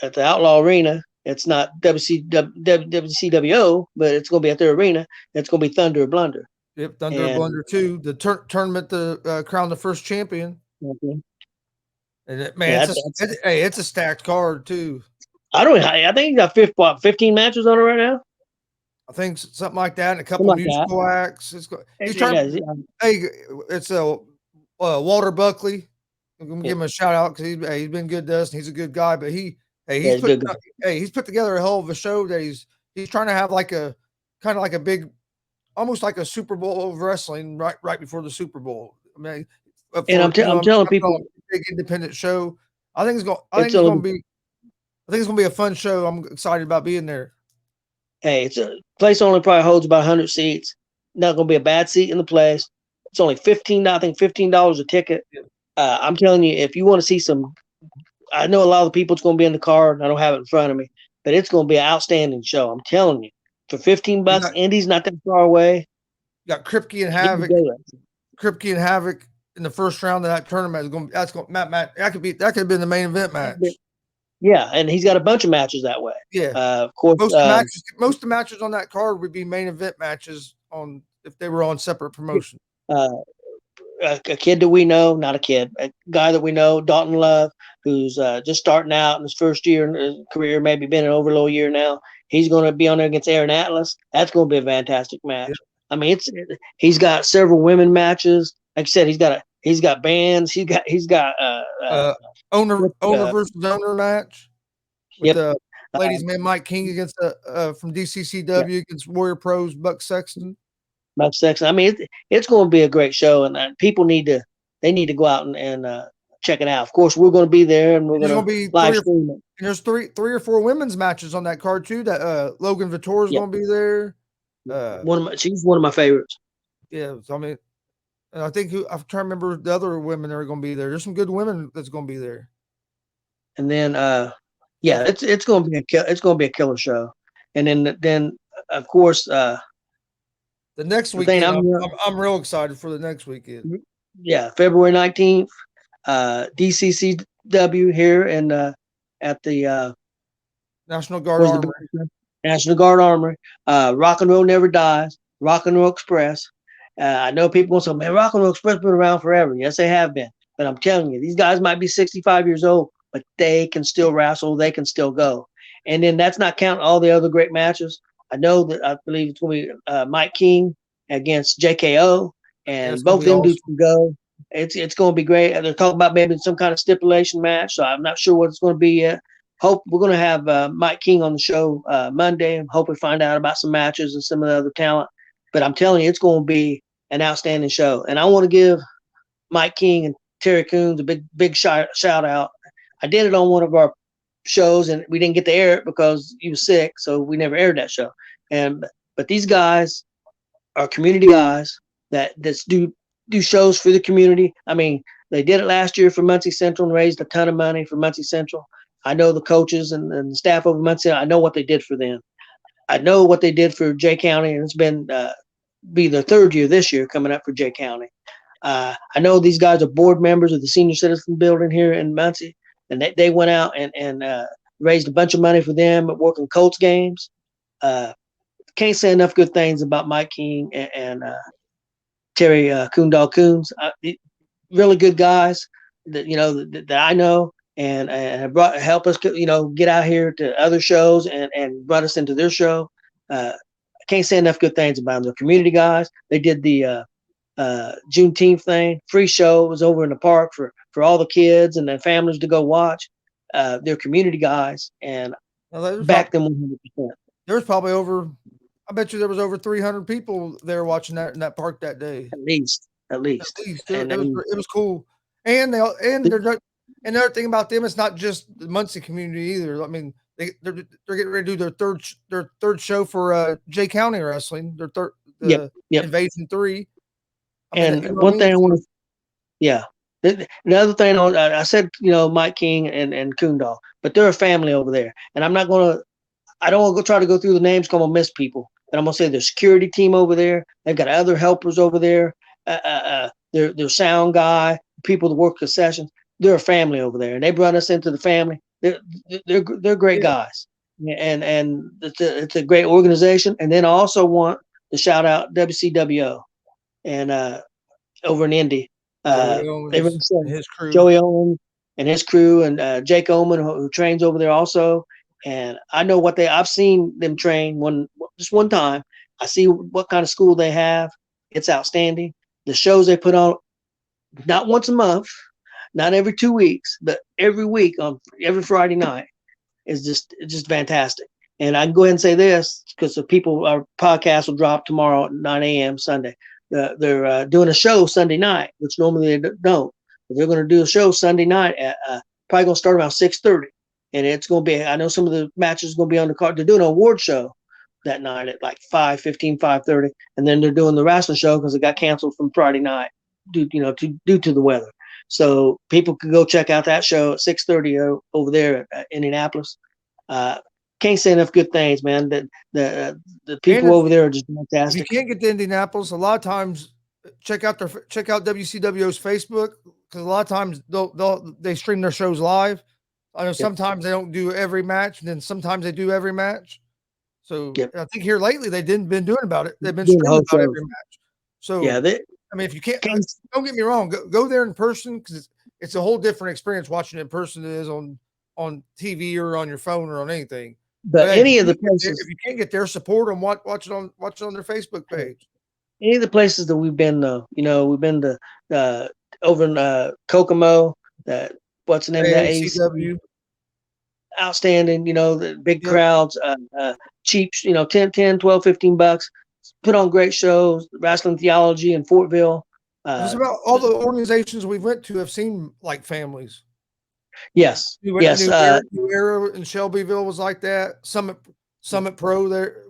the Outlaw Arena. It's not WCWO, but it's going to be at their arena. It's going to be Thunder or Blunder. Yep, Thunder or Blunder 2, the tournament to crown the first champion. Okay. And it's a stacked card too. I think you got 15 matches on it right now. I think something like that, and a couple of musical acts. It's Walter Buckley. I'm gonna give him a shout out because he's been good to us, and he's a good guy. But he's put together a hell of a show that he's trying to have like a kind of like a big, almost like a Super Bowl of wrestling right before the Super Bowl. I mean, I'm telling people, big independent show. I think it's gonna be a fun show. I'm excited about being there. Hey, it's a place only probably holds about 100 seats. Not going to be a bad seat in the place. It's only $15 a ticket. I'm telling you, if you want to see some, I know a lot of the people it's going to be in the card. I don't have it in front of me, but it's going to be an outstanding show. I'm telling you, for $15, Indy's not that far away. You got Kripke and Havoc. Kripke and Havoc in the first round of that tournament that could have been the main event match. Yeah, and he's got a bunch of matches that way. Yeah, of course. Most of the matches on that card would be main event matches if they were on separate promotion. A kid that we know, not a kid, a guy that we know, Dalton Love, who's just starting out in his first year in his career, maybe been in over a little year now. He's going to be on there against Aaron Atlas. That's going to be a fantastic match. Yeah. I mean, he's got several women matches. Like I said, he's got bands. He's got owner versus owner match with the ladies man Mike King against from DCCW against Warrior Pros Buck Sexton. I mean, it's going to be a great show, and people need to go out and check it out. Of course, we're going to be there, and we're going to be live stream it. And there's three or four women's matches on that card too. That Logan Vittore's going to be there. She's one of my favorites. Yeah, I mean, and I think I'm trying to remember the other women that are going to be there. There's some good women that's going to be there. And then, it's going to be a killer show. And then of course, the next weekend, I'm real excited for the next weekend. Yeah, February 19th, DCCW here and at the National Guard Armory. National Guard Armory. Rock and Roll Never Dies. Rock and Roll Express. I know people will say, man, Rock and Roll Express been around forever. Yes, they have been. But I'm telling you, these guys might be 65 years old, but they can still wrestle. They can still go. And then that's not counting all the other great matches. I believe it's going to be Mike King against JKO, and both them dudes can go. It's going to be great. They're talking about maybe some kind of stipulation match, so I'm not sure what it's going to be yet. Hope we're going to have Mike King on the show Monday, and hope we find out about some matches and some of the other talent. But I'm telling you, it's going to be an outstanding show. And I want to give Mike King and Terry Coons a big shout out. I did it on one of our shows, and we didn't get to air it because he was sick, so we never aired that show. But these guys are community guys that do shows for the community. I mean, they did it last year for Muncie Central and raised a ton of money for Muncie Central. I know the coaches and the staff over Muncie. I know what they did for them. I know what they did for Jay County, and it's been be their third year this year coming up for Jay County. I know these guys are board members of the senior citizen building here in Muncie, and they went out and raised a bunch of money for them at working Colts games. Can't say enough good things about Mike King and Terry Coondog Coons. Really good guys that I know and help us get out here to other shows and brought us into their show. I can't say enough good things about them. They're community guys. They did the Juneteenth thing, free show. It was over in the park for all the kids and their families to go watch. they're community guys, and Now, there's back probably, them 100%. there's probably over. I bet you there was over 300 people there watching that in that park that day. At At least, least and it was cool. And they're not, and another thing about them, it's not just the Muncie community either. I mean, they're getting ready to do their third show for J County Wrestling. Their third yep, the yep. Invasion 3. I mean, And you know what I one mean? thing I So, want to, yeah. The other thing I said, Mike King and Kundal, but they're a family over there, and I'm not gonna. I don't want to go try to go through the names, because I'm gonna miss people. But I'm gonna say their security team over there. They've got other helpers over there. Their sound guy, people that work concessions. They're a family over there, and they brought us into the family. They're great yeah. guys, and it's a great organization. And then I also want to shout out WCWO and over in Indy. Joey They Owens really said and his crew. Joey Owen and his crew, and Jake Oman, who trains over there also. And I know I've seen them train just one time. I see what kind of school they have. It's outstanding. The shows they put on, not once a month, not every 2 weeks, but every week on every Friday night is just fantastic. And I can go ahead and say this, because our podcast will drop tomorrow at 9 a.m. Sunday. They're doing a show Sunday night, which normally they don't. But they're going to do a show Sunday night at probably going to start around 6:30, and it's going to be. I know some of the matches are going to be on the card. They're doing an award show that night at like 5:15, 5:30, and then they're doing the wrestling show because it got canceled from Friday night due to the weather. So people could go check out that show at 6:30 over there at Indianapolis. Can't say enough good things, man. The And people over there are just if you fantastic. can't get to Indianapolis, a lot of times check out WCW's Facebook, because a lot of times they stream their shows live. I know Yep. sometimes they don't do every match, and then sometimes they do every match. So Yep. I think here lately they didn't been doing about it. They've been Doing the streaming whole about show. every match. So Yeah, they I mean, if you can't, can't. don't get me wrong, go there in person, because it's a whole different experience watching it in person than it is on TV or on your phone or on anything. But But hey, any of the if places, you can't get there, support them. Watch it on their Facebook page. any of the places that we've been, though, we've been to over in Kokomo. What's the name of that AEC? AACW. Outstanding. The big Yep. crowds, cheap. 10, 12, $15. Put on great shows. Wrestling Theology in Fortville. Just Uh, about all the organizations we went to have seemed like families. yes, We went to yes. New Era in Shelbyville was like that. Summit Pro there.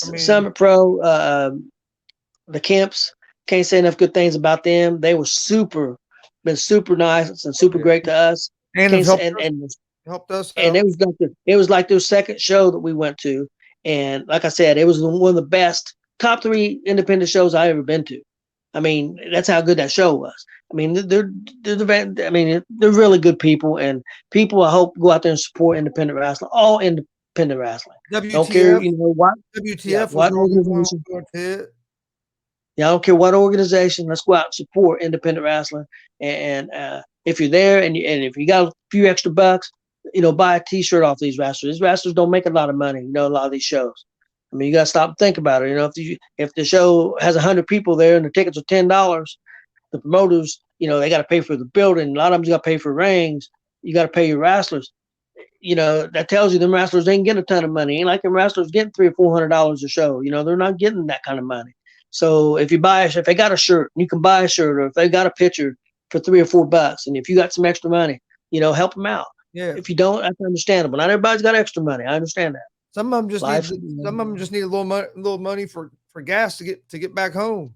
I mean, Summit Pro, the Kemps, can't say enough good things about them. They were been super nice and super yeah. great to us. And have Can't say, helped us and out. it was like their second show that we went to, and like I said, it was one of the best top 3 independent shows I ever been to. I mean, that's how good that show was. I mean, they're really good people, and people I hope go out there and support independent wrestling, all independent wrestling. Don't care, WTF what, yeah, WTF was what the only one organization. going to hit. Yeah, I don't care what organization. Let's go out and support independent wrestling. And if you're there and if you got a few extra bucks, buy a T-shirt off these wrestlers. These wrestlers don't make a lot of money. A lot of these shows. I mean, you got to stop and think about it. If the show has 100 people there and the tickets are $10, the promoters, they got to pay for the building. A lot of them got to pay for rings. You got to pay your wrestlers. That tells you them wrestlers ain't getting a ton of money. Ain't like them wrestlers getting $300 or $400 a show. They're not getting that kind of money. So if they got a shirt, you can buy a shirt, or if they got a picture for $3 or $4, and if you got some extra money, help them out. Yeah. If you don't, that's understandable. Not everybody's got extra money. I understand that. Some of them just need a little money for gas to get back home.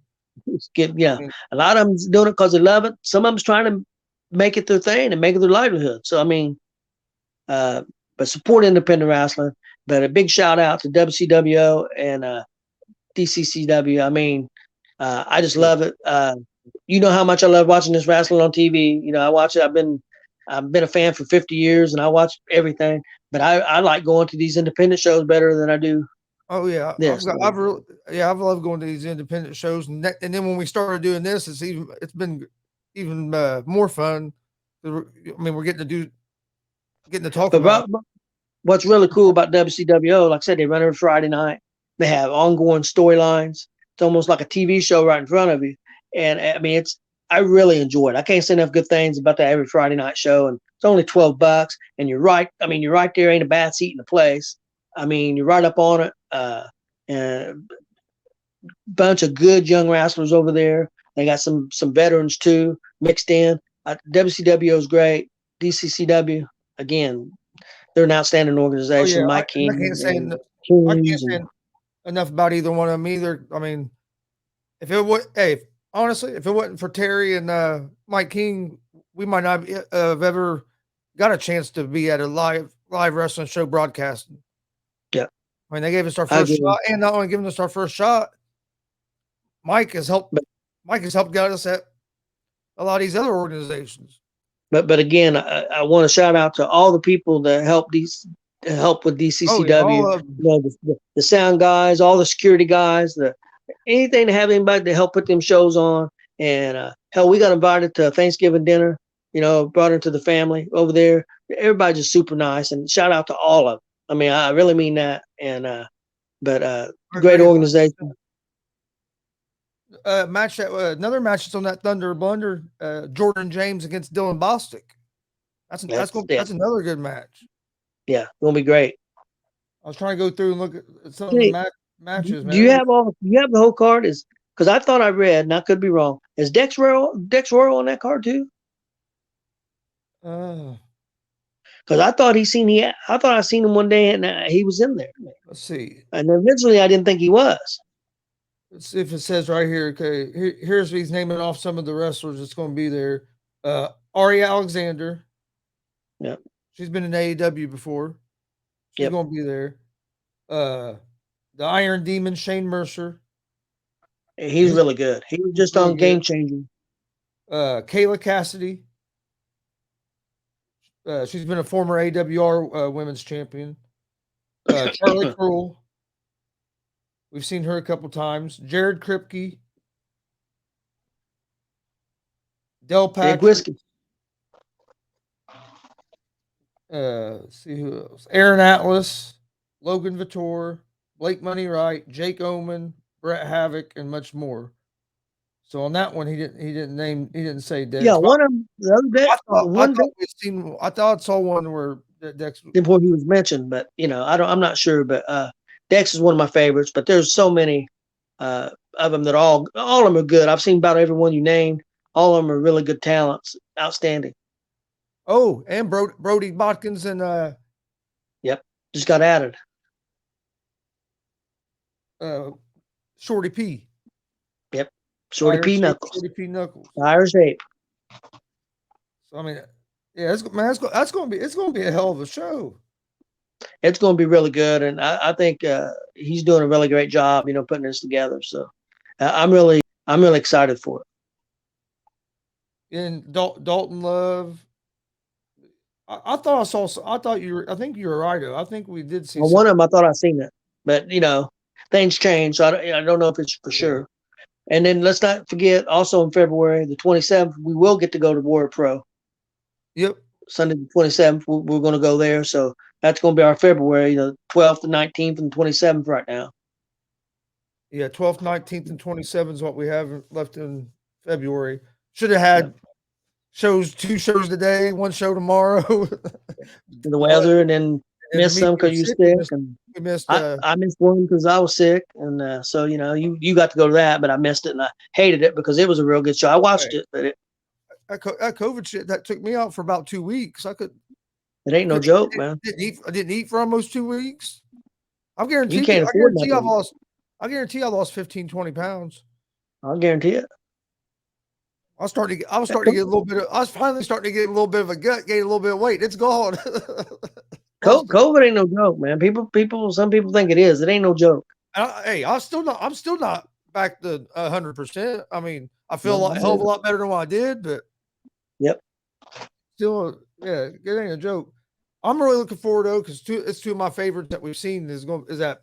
A lot of them doing it because they love it. Some of them's trying to make it their thing and make it their livelihood. So I mean, but support independent wrestling. But a big shout out to WCWO and DCCW. I mean, I just love it. You know how much I love watching this wrestling on TV. I watch it. I've been a fan for 50 years, and I watch everything. But I like going to these independent shows better than I do. Oh yeah, This. I've loved going to these independent shows, and then when we started doing this, it's been even more fun. I mean, we're getting to talk about. But what's really cool about WCWO, like I said, they run every Friday night. They have ongoing storylines. It's almost like a TV show right in front of you. And I mean, I really enjoy it. I can't say enough good things about that every Friday night show. And it's only $12, and you're right. I mean, you're right there. Ain't a bad seat in the place. I mean, you're right up on it. And bunch of good young wrestlers over there. They got some veterans too mixed in. WCW is great. DCCW again, they're an outstanding organization. yeah, Mike King I can't say and I Kings can't and say enough about either one of them either. I mean, if it would, hey, honestly, if it wasn't for Terry and Mike King, we might not have ever got a chance to be at a live wrestling show broadcasting. yeah, I mean, they gave us our I first agree. shot, and not only giving us our first shot, Mike has helped. But Mike has helped get us at a lot of these other organizations. but again, I want to shout out to all the people that help with Oh yeah, DCCW. all of You them. know, the sound guys, all the security guys, anything to have anybody to help put them shows on. And hell, we got invited to a Thanksgiving dinner. You know, brought into the family over there. Everybody's just super nice, and shout out to all of them. I mean, I really mean that. And but great Great organization. match that another match that's on that Thunder Blunder. Jordan James against Dylan Bostick. That's another good match. Yeah, gonna be great. I was trying to go through and look at some of the Hey, matches, do you man. have all? Do you have the whole card? Is because I thought I read, and I could be wrong. Is Dex Royal on that card too? Uh, Because I thought I thought I seen him one day, and he was in there. let's see. And originally, I didn't think he was. Let's see if it says right here. Okay, here's he's naming off some of the wrestlers that's going to be there. Ari Alexander. Yep. She's been in AEW before. She's going to be there. The Iron Demon, Shane Mercer. He's really good. He was just really on Game good. Changer. Kayla Cassidy. She's been a former AWR women's champion. Charlie Cruel. We've seen her a couple times. Jared Kripke. Del Big Patrick. Whiskey. Let's see who else. Aaron Atlas, Logan Vittor, Blake Money Wright, Jake Oman, Brett Havoc, and much more. So on that one, he didn't say Dex. Yeah, one of them, the other day, I thought I saw one where Dex before he was mentioned, but I'm not sure. But Dex is one of my favorites. But there's so many of them that all of them are good. I've seen about everyone you named. All of them are really good talents, outstanding. Oh, and Brody Botkins and yep, just got added. Shorty P. Yep, Shorty P Knuckles. Shorty P Knuckles. Irish Ape. So I mean, yeah, it's going to be a hell of a show. It's going to be really good, and I think he's doing a really great job, putting this together. So I'm really excited for it. And Dalton Love. I think you were right. I think we did see. Well, one of them, I thought I seen it, but things change, so I don't know if it's for sure. And then let's not forget, also in February the 27th, we will get to go to Warrior Pro. Yep. Sunday the 27th, we're going to go there. So that's going to be our February, 12th, the 19th, and 27th right now. Yeah, 12th, 19th, and 27th is what we have left in February. Should have had two shows today, one show tomorrow. The weather, and then missed some because you're sick. And we missed. I missed one because I was sick, and so you got to go to that, but I missed it, and I hated it because it was a real good show. I watched it, but that COVID shit that took me out for about 2 weeks. It ain't no joke, man. I didn't eat for almost 2 weeks. I guarantee you can't afford nothing. I guarantee I lost 15, 20 pounds. I'll guarantee it. I was finally starting to get a little bit of a gut, gain a little bit of weight. It's gone. COVID ain't no joke, man. Some people think it is. It ain't no joke. I'm still not back to 100%. I mean, I feel a hell of a lot better than what I did, but yep, still, yeah, it ain't a joke. I'm really looking forward though, because it's two of my favorites that we've seen is that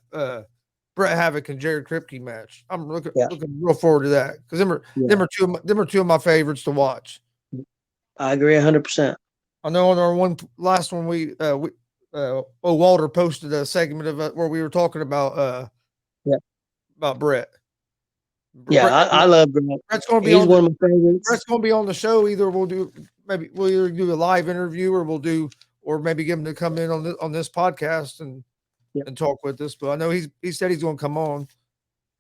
Brett Havoc and Jared Kripke match. I'm looking real forward to that because them are two of my favorites to watch. I agree 100%. I know on our last one Walter posted a segment of it where we were talking about Brett. Yeah, I love Brett. Brett's going to be He's one of my favorites. Brett's going to be on the show. Either we'll do maybe we'll either do a live interview or maybe get him to come in on this podcast Yep. and talk with us. But I know he said he's going to come on.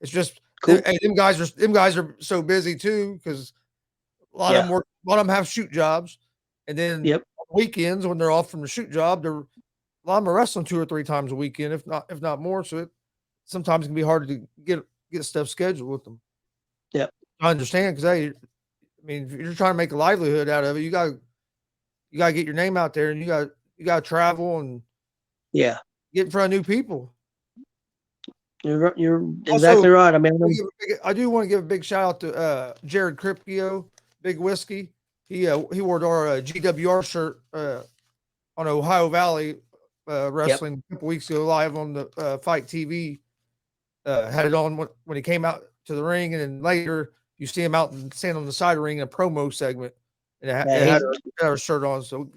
It's just Cool. hey, them guys are so busy too because a lot of them work. A lot of them have shoot jobs, and then Yep. on weekends when they're off from the shoot job, a lot of them are wrestling 2 or 3 times a weekend, if not more. So it sometimes can be hard to get stuff scheduled with them. Yep. I understand because hey, I mean, if you're trying to make a livelihood out of it, you got to get your name out there, and you got to travel and Yeah. get in front of new people. You're exactly right. I mean, I do want to give a big shout out to Jared Kripke, Big Whiskey. He wore our G.W.R. shirt on Ohio Valley Wrestling a couple weeks ago live on the Fight TV. Had it on when he came out to the ring, and then later you see him out and stand on the side of the ring in a promo segment, and it had our shirt on. So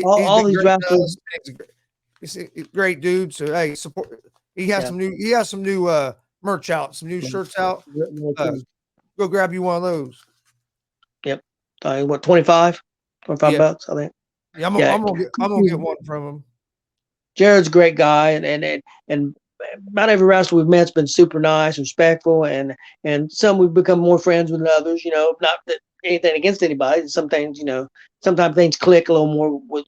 all these wrestlers, he's a great dude. So hey, support. He has some new merch out, some new shirts out. Go grab you one of those. Yep. What, 25 bucks, I think. Yeah, I'm gonna get one from him. Jared's a great guy, and about every wrestler we've met's been super nice, respectful, and some we've become more friends with than others. You know, not that anything against anybody. Sometimes things click a little more with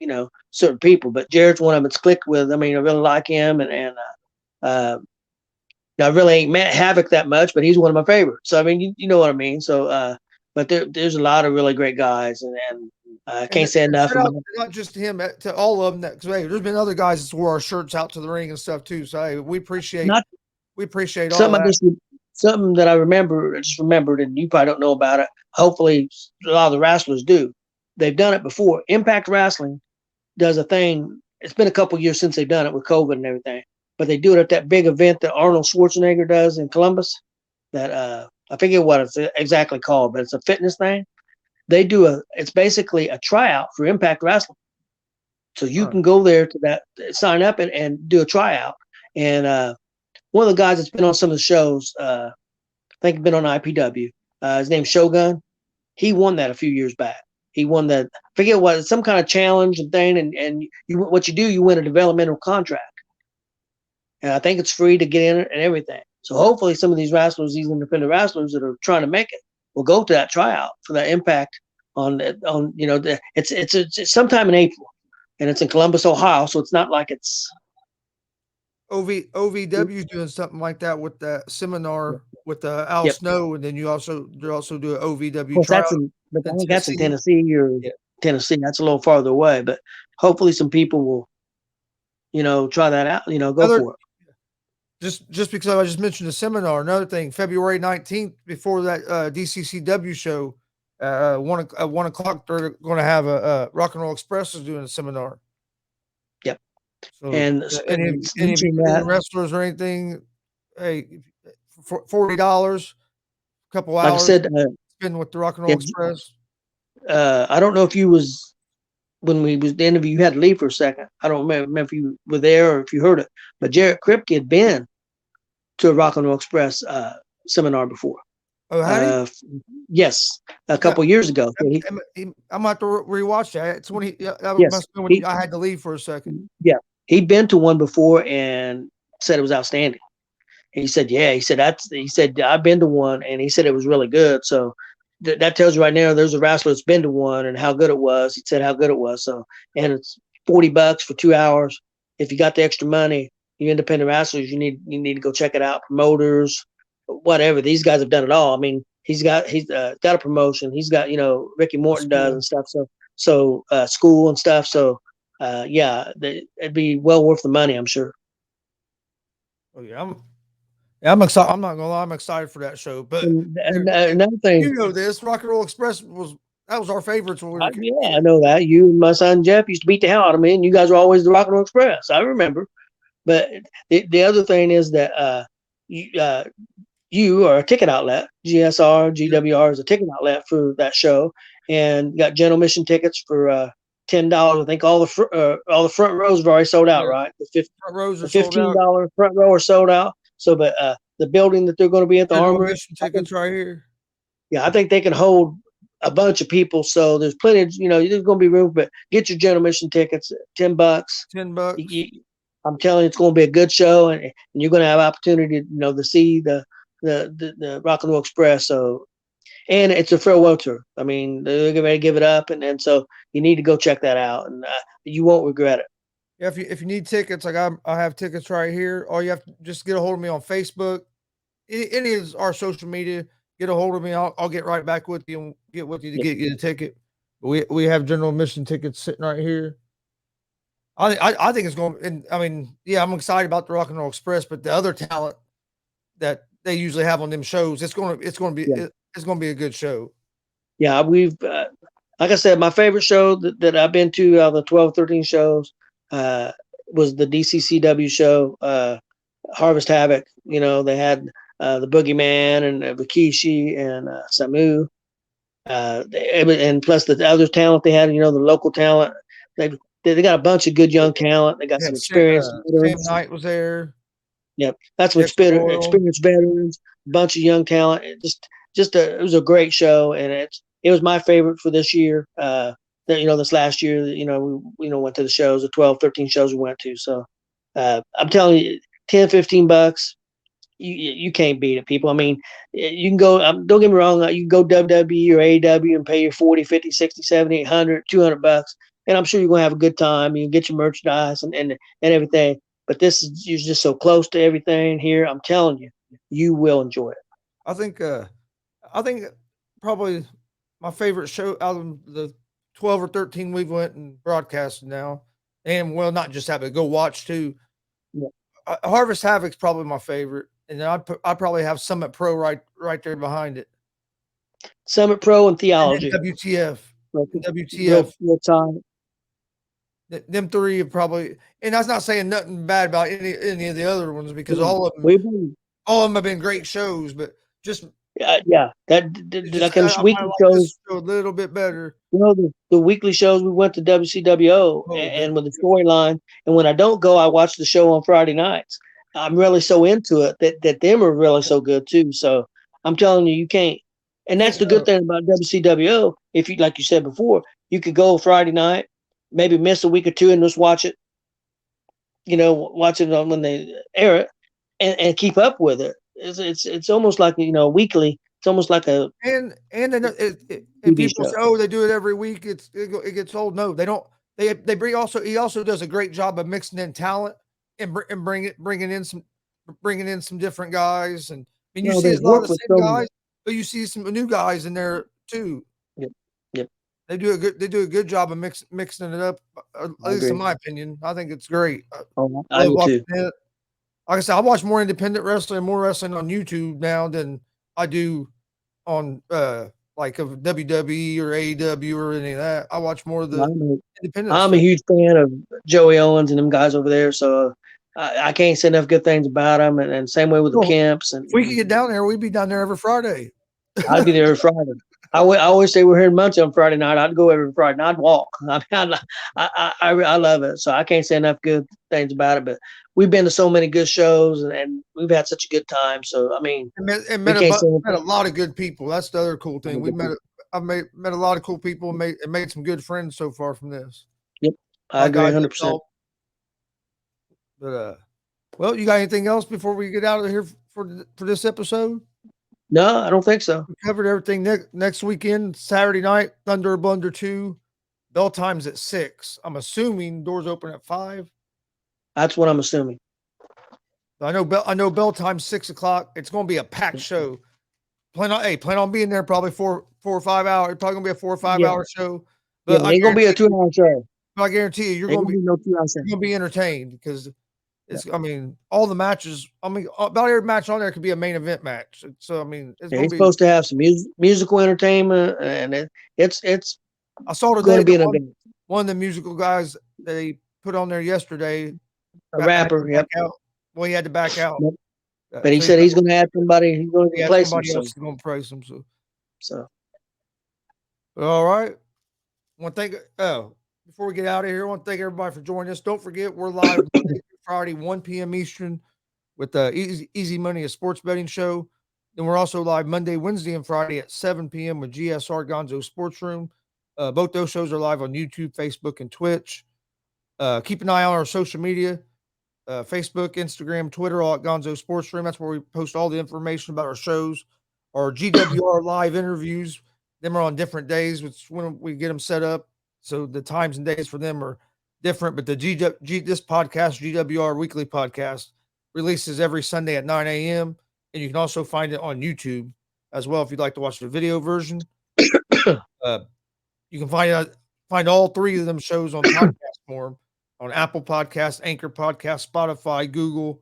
certain people, but Jared's one of them that's clicked with. I mean, I really like him, and I really ain't met Havoc that much, but he's one of my favorites. So I mean, you know what I mean. So, but there's a lot of really great guys, and I can't say enough about not just him, to all of them. Because hey, there's been other guys that wore our shirts out to the ring and stuff too. So hey, we appreciate all that. Something that I just remembered, and you probably don't know about it. Hopefully, a lot of the wrestlers do. They've done it before. Impact Wrestling does a thing. It's been a couple years since they've done it with COVID and everything, but they do it at that big event that Arnold Schwarzenegger does in Columbus. That I forget what it's exactly called, but it's a fitness thing. They do it's basically a tryout for Impact Wrestling. So you can go there to that, sign up and do a tryout. And one of the guys that's been on some of the shows, I think he's been on IPW. His name's Shogun. He won that a few years back. He won that. I forget what, some kind of challenge and thing. And what you do, you win a developmental contract. And I think it's free to get in it and everything. So hopefully some of these wrestlers, these independent wrestlers that are trying to make it, will go to that tryout for that Impact it's sometime in April, and it's in Columbus, Ohio. So it's not like it's OVW doing something like that with that seminar with Al Snow, and then they also do an OVW tryout. I think that's in Tennessee Tennessee. That's a little farther away, but hopefully some people will, try that out. Go for it. Just because I just mentioned the seminar, another thing, February 19th, before that DCCW show, 1 o'clock, they're going to have a Rock and Roll Express is doing a seminar. Yep. So, and any wrestlers or anything, hey, for $40, a couple hours, like I said, spend with the Rock and Roll Express. I don't know if you was when we was the interview, you had to leave for a second. I don't remember if you were there or if you heard it, but Jared Kripke had been to a Rock and Roll Express seminar before. Oh, had he? Yes, a couple years ago. I'm going to have to rewatch that. It's when must have been when I had to leave for a second. Yeah, he'd been to one before and said it was outstanding. And he said, "Yeah." He said, "I've been to one," and he said it was really good. So that tells you right now there's a wrestler that's been to one and how good it was. He said how good it was. So, and it's $40 for 2 hours. If you got the extra money, you independent wrestlers, you need to go check it out. Promoters, whatever. These guys have done it all. I mean, he's got a promotion. He's got, Ricky Morton does and stuff. So school and stuff. So it'd be well worth the money, I'm sure. Oh yeah, I'm excited. I'm not gonna lie, I'm excited for that show. But another thing, this Rock and Roll Express was our favorites when we were kids. Yeah, I know that. You and my son Jeff used to beat the hell out of me, and you guys were always the Rock and Roll Express. I remember. But the other thing is that you are a ticket outlet. G.W.R is a ticket outlet for that show, and you got general admission tickets for $10. I think all the front rows have already sold out, right? The front rows are $15 front row are sold out. So, but the building that they're going to be at, the Armory, tickets right here. Yeah, I think they can hold a bunch of people, so there's plenty of, there's going to be room, but get your general admission tickets, $10. $10. I'm telling you, it's going to be a good show, and you're going to have opportunity, to see the Rock and Roll Express. So, and it's a farewell tour. I mean, they're getting ready to give it up, and so you need to go check that out, and you won't regret it. Yeah, if you need tickets, like I have tickets right here. All you have to just get a hold of me on Facebook, any of our social media. Get a hold of me. I'll get right back with you and get with you to get you the ticket. We have general admission tickets sitting right here. I think it's going. And I mean, yeah, I'm excited about the Rock and Roll Express, but the other talent that they usually have on them shows, it's going to be Yeah. it's going to be a good show. Yeah, we've like I said, my favorite show that I've been to out of the 12, 13 shows was the DCCW show, Harvest Havoc. They had the Boogeyman and Rikishi and Samu, and plus the other talent they had. The local talent. They got a bunch of good young talent. They got Yeah, some experienced Sam veterans. Knight was there. Yep, that's some Dexter Royal. experienced veterans, a bunch of young talent. It was a great show, and it was my favorite for this year. This last year, we went to the shows, the 12, 13 shows we went to. So I'm telling you, $10, $15, you can't beat it, people. I mean, you can go. Don't get me wrong. You can go WWE or AEW and pay your 40, 50, 60, 70, 800, $200, and I'm sure you're gonna have a good time. You can get your merchandise and everything. But this is you're just so close to everything here. I'm telling you, you will enjoy it. I think probably my favorite show out of the 12 or 13 we've went and broadcasted now, and well, not just have it go watch too. Yeah. Harvest Havoc's probably my favorite, and then I probably have Summit Pro right there behind it. Summit Pro and And Theology. then WTF, Real time. Them three are probably, and that's not saying nothing bad about any of the other ones because all of them have been great shows, but just yeah, that like them weekly shows a little bit better. The weekly shows we went to WCWO and with the storyline, and when I don't go, I watch the show on Friday nights. I'm really so into it that them are really so good too. So I'm telling you, you can't. And that's the good thing about WCWO. If you, like you said before, you could go Friday night, maybe miss a week or two and just watch it. Watch it on when they air it, and keep up with it. It's almost like weekly. It's almost like a and people say, oh, they do it every week. It gets old. No, they don't. They bring he also does a great job of mixing in talent and bringing in some different guys. And you see a lot of the same guys, but you see some new guys in there too. Yep. They do a good job of mixing it up. At least in my opinion, I think it's great. I do too. Like I said, I watch more independent wrestling and more wrestling on YouTube now than I do on like of WWE or AEW or any of that. I watch more of the independent. I'm a huge fan of Joey Owens and them guys over there, so I can't say enough good things about them. And same way with the Kemps. And if we could get down there, we'd be down there every Friday. I'd be there every Friday. I always say we're here in Muncie on Friday night. I'd go every Friday. I'd walk. I love it. So I can't say enough good things about it. But we've been to so many good shows, and we've had such a good time. So I mean, met a lot of good people. That's the other cool thing. I've met a lot of cool people and made some good friends so far from this. Yep, I agree 100%. But well, you got anything else before we get out of here for this episode? No, I don't think so. We covered everything next weekend, Saturday night, Thunder Blunder 2. Bell time's at 6. I'm assuming doors open at 5. That's what I'm assuming. I know bell time's 6 o'clock. It's going to be a packed show. Plan on being there probably 4 or 5 hours. It's probably going to be a 4 or 5 hour show. But it ain't going to be a 2-hour show. I guarantee you, you're going to be entertained because it's. I mean, all the matches. I mean, about every match on there could be a main event match. So I mean, it's supposed to have some musical entertainment, and it's. I saw today one of the musical guys they put on there yesterday. A rapper, yep. Well, he had to back out. Yep. But he said he's going to have somebody. He's going to replace him. Somebody else is going to replace him. So. All right. Before we get out of here, I want to thank everybody for joining us. Don't forget, we're live Monday through Friday, 1 p.m. Eastern, with the Easy Money, a sports betting show. Then we're also live Monday, Wednesday, and Friday at 7 p.m. with GSR Gonzo Sports Room. Both those shows are live on YouTube, Facebook, and Twitch. Keep an eye on our social media. Facebook, Instagram, Twitter, all at Gonzo Sports Room. That's where we post all the information about our shows, our G.W.R. live interviews. Them are on different days, which when we get them set up. So the times and days for them are different. But this podcast, G.W.R. Weekly Podcast, releases every Sunday at 9 a.m. And you can also find it on YouTube as well if you'd like to watch the video version. You can find all three of them shows on podcast form on Apple Podcasts, Anchor Podcasts, Spotify, Google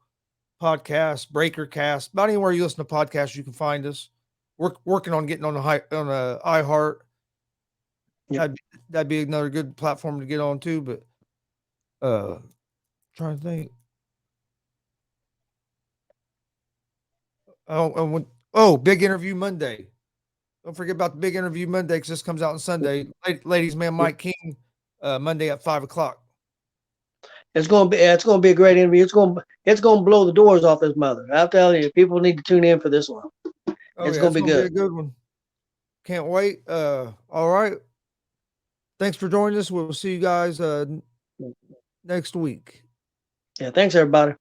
Podcasts, Breakercast. About anywhere you listen to podcasts, you can find us. We're working on getting on iHeart. Yep. That'd be another good platform to get on too. But trying to think. Big interview Monday. Don't forget about the big interview Monday because this comes out on Sunday. Ladies man Mike King, Monday at 5:00. It's gonna be a great interview. It's gonna blow the doors off his mother. I'll tell you, people need to tune in for this one. It's gonna be good. Be a good one. Can't wait. All right. Thanks for joining us. We'll see you guys next week. Yeah, thanks everybody.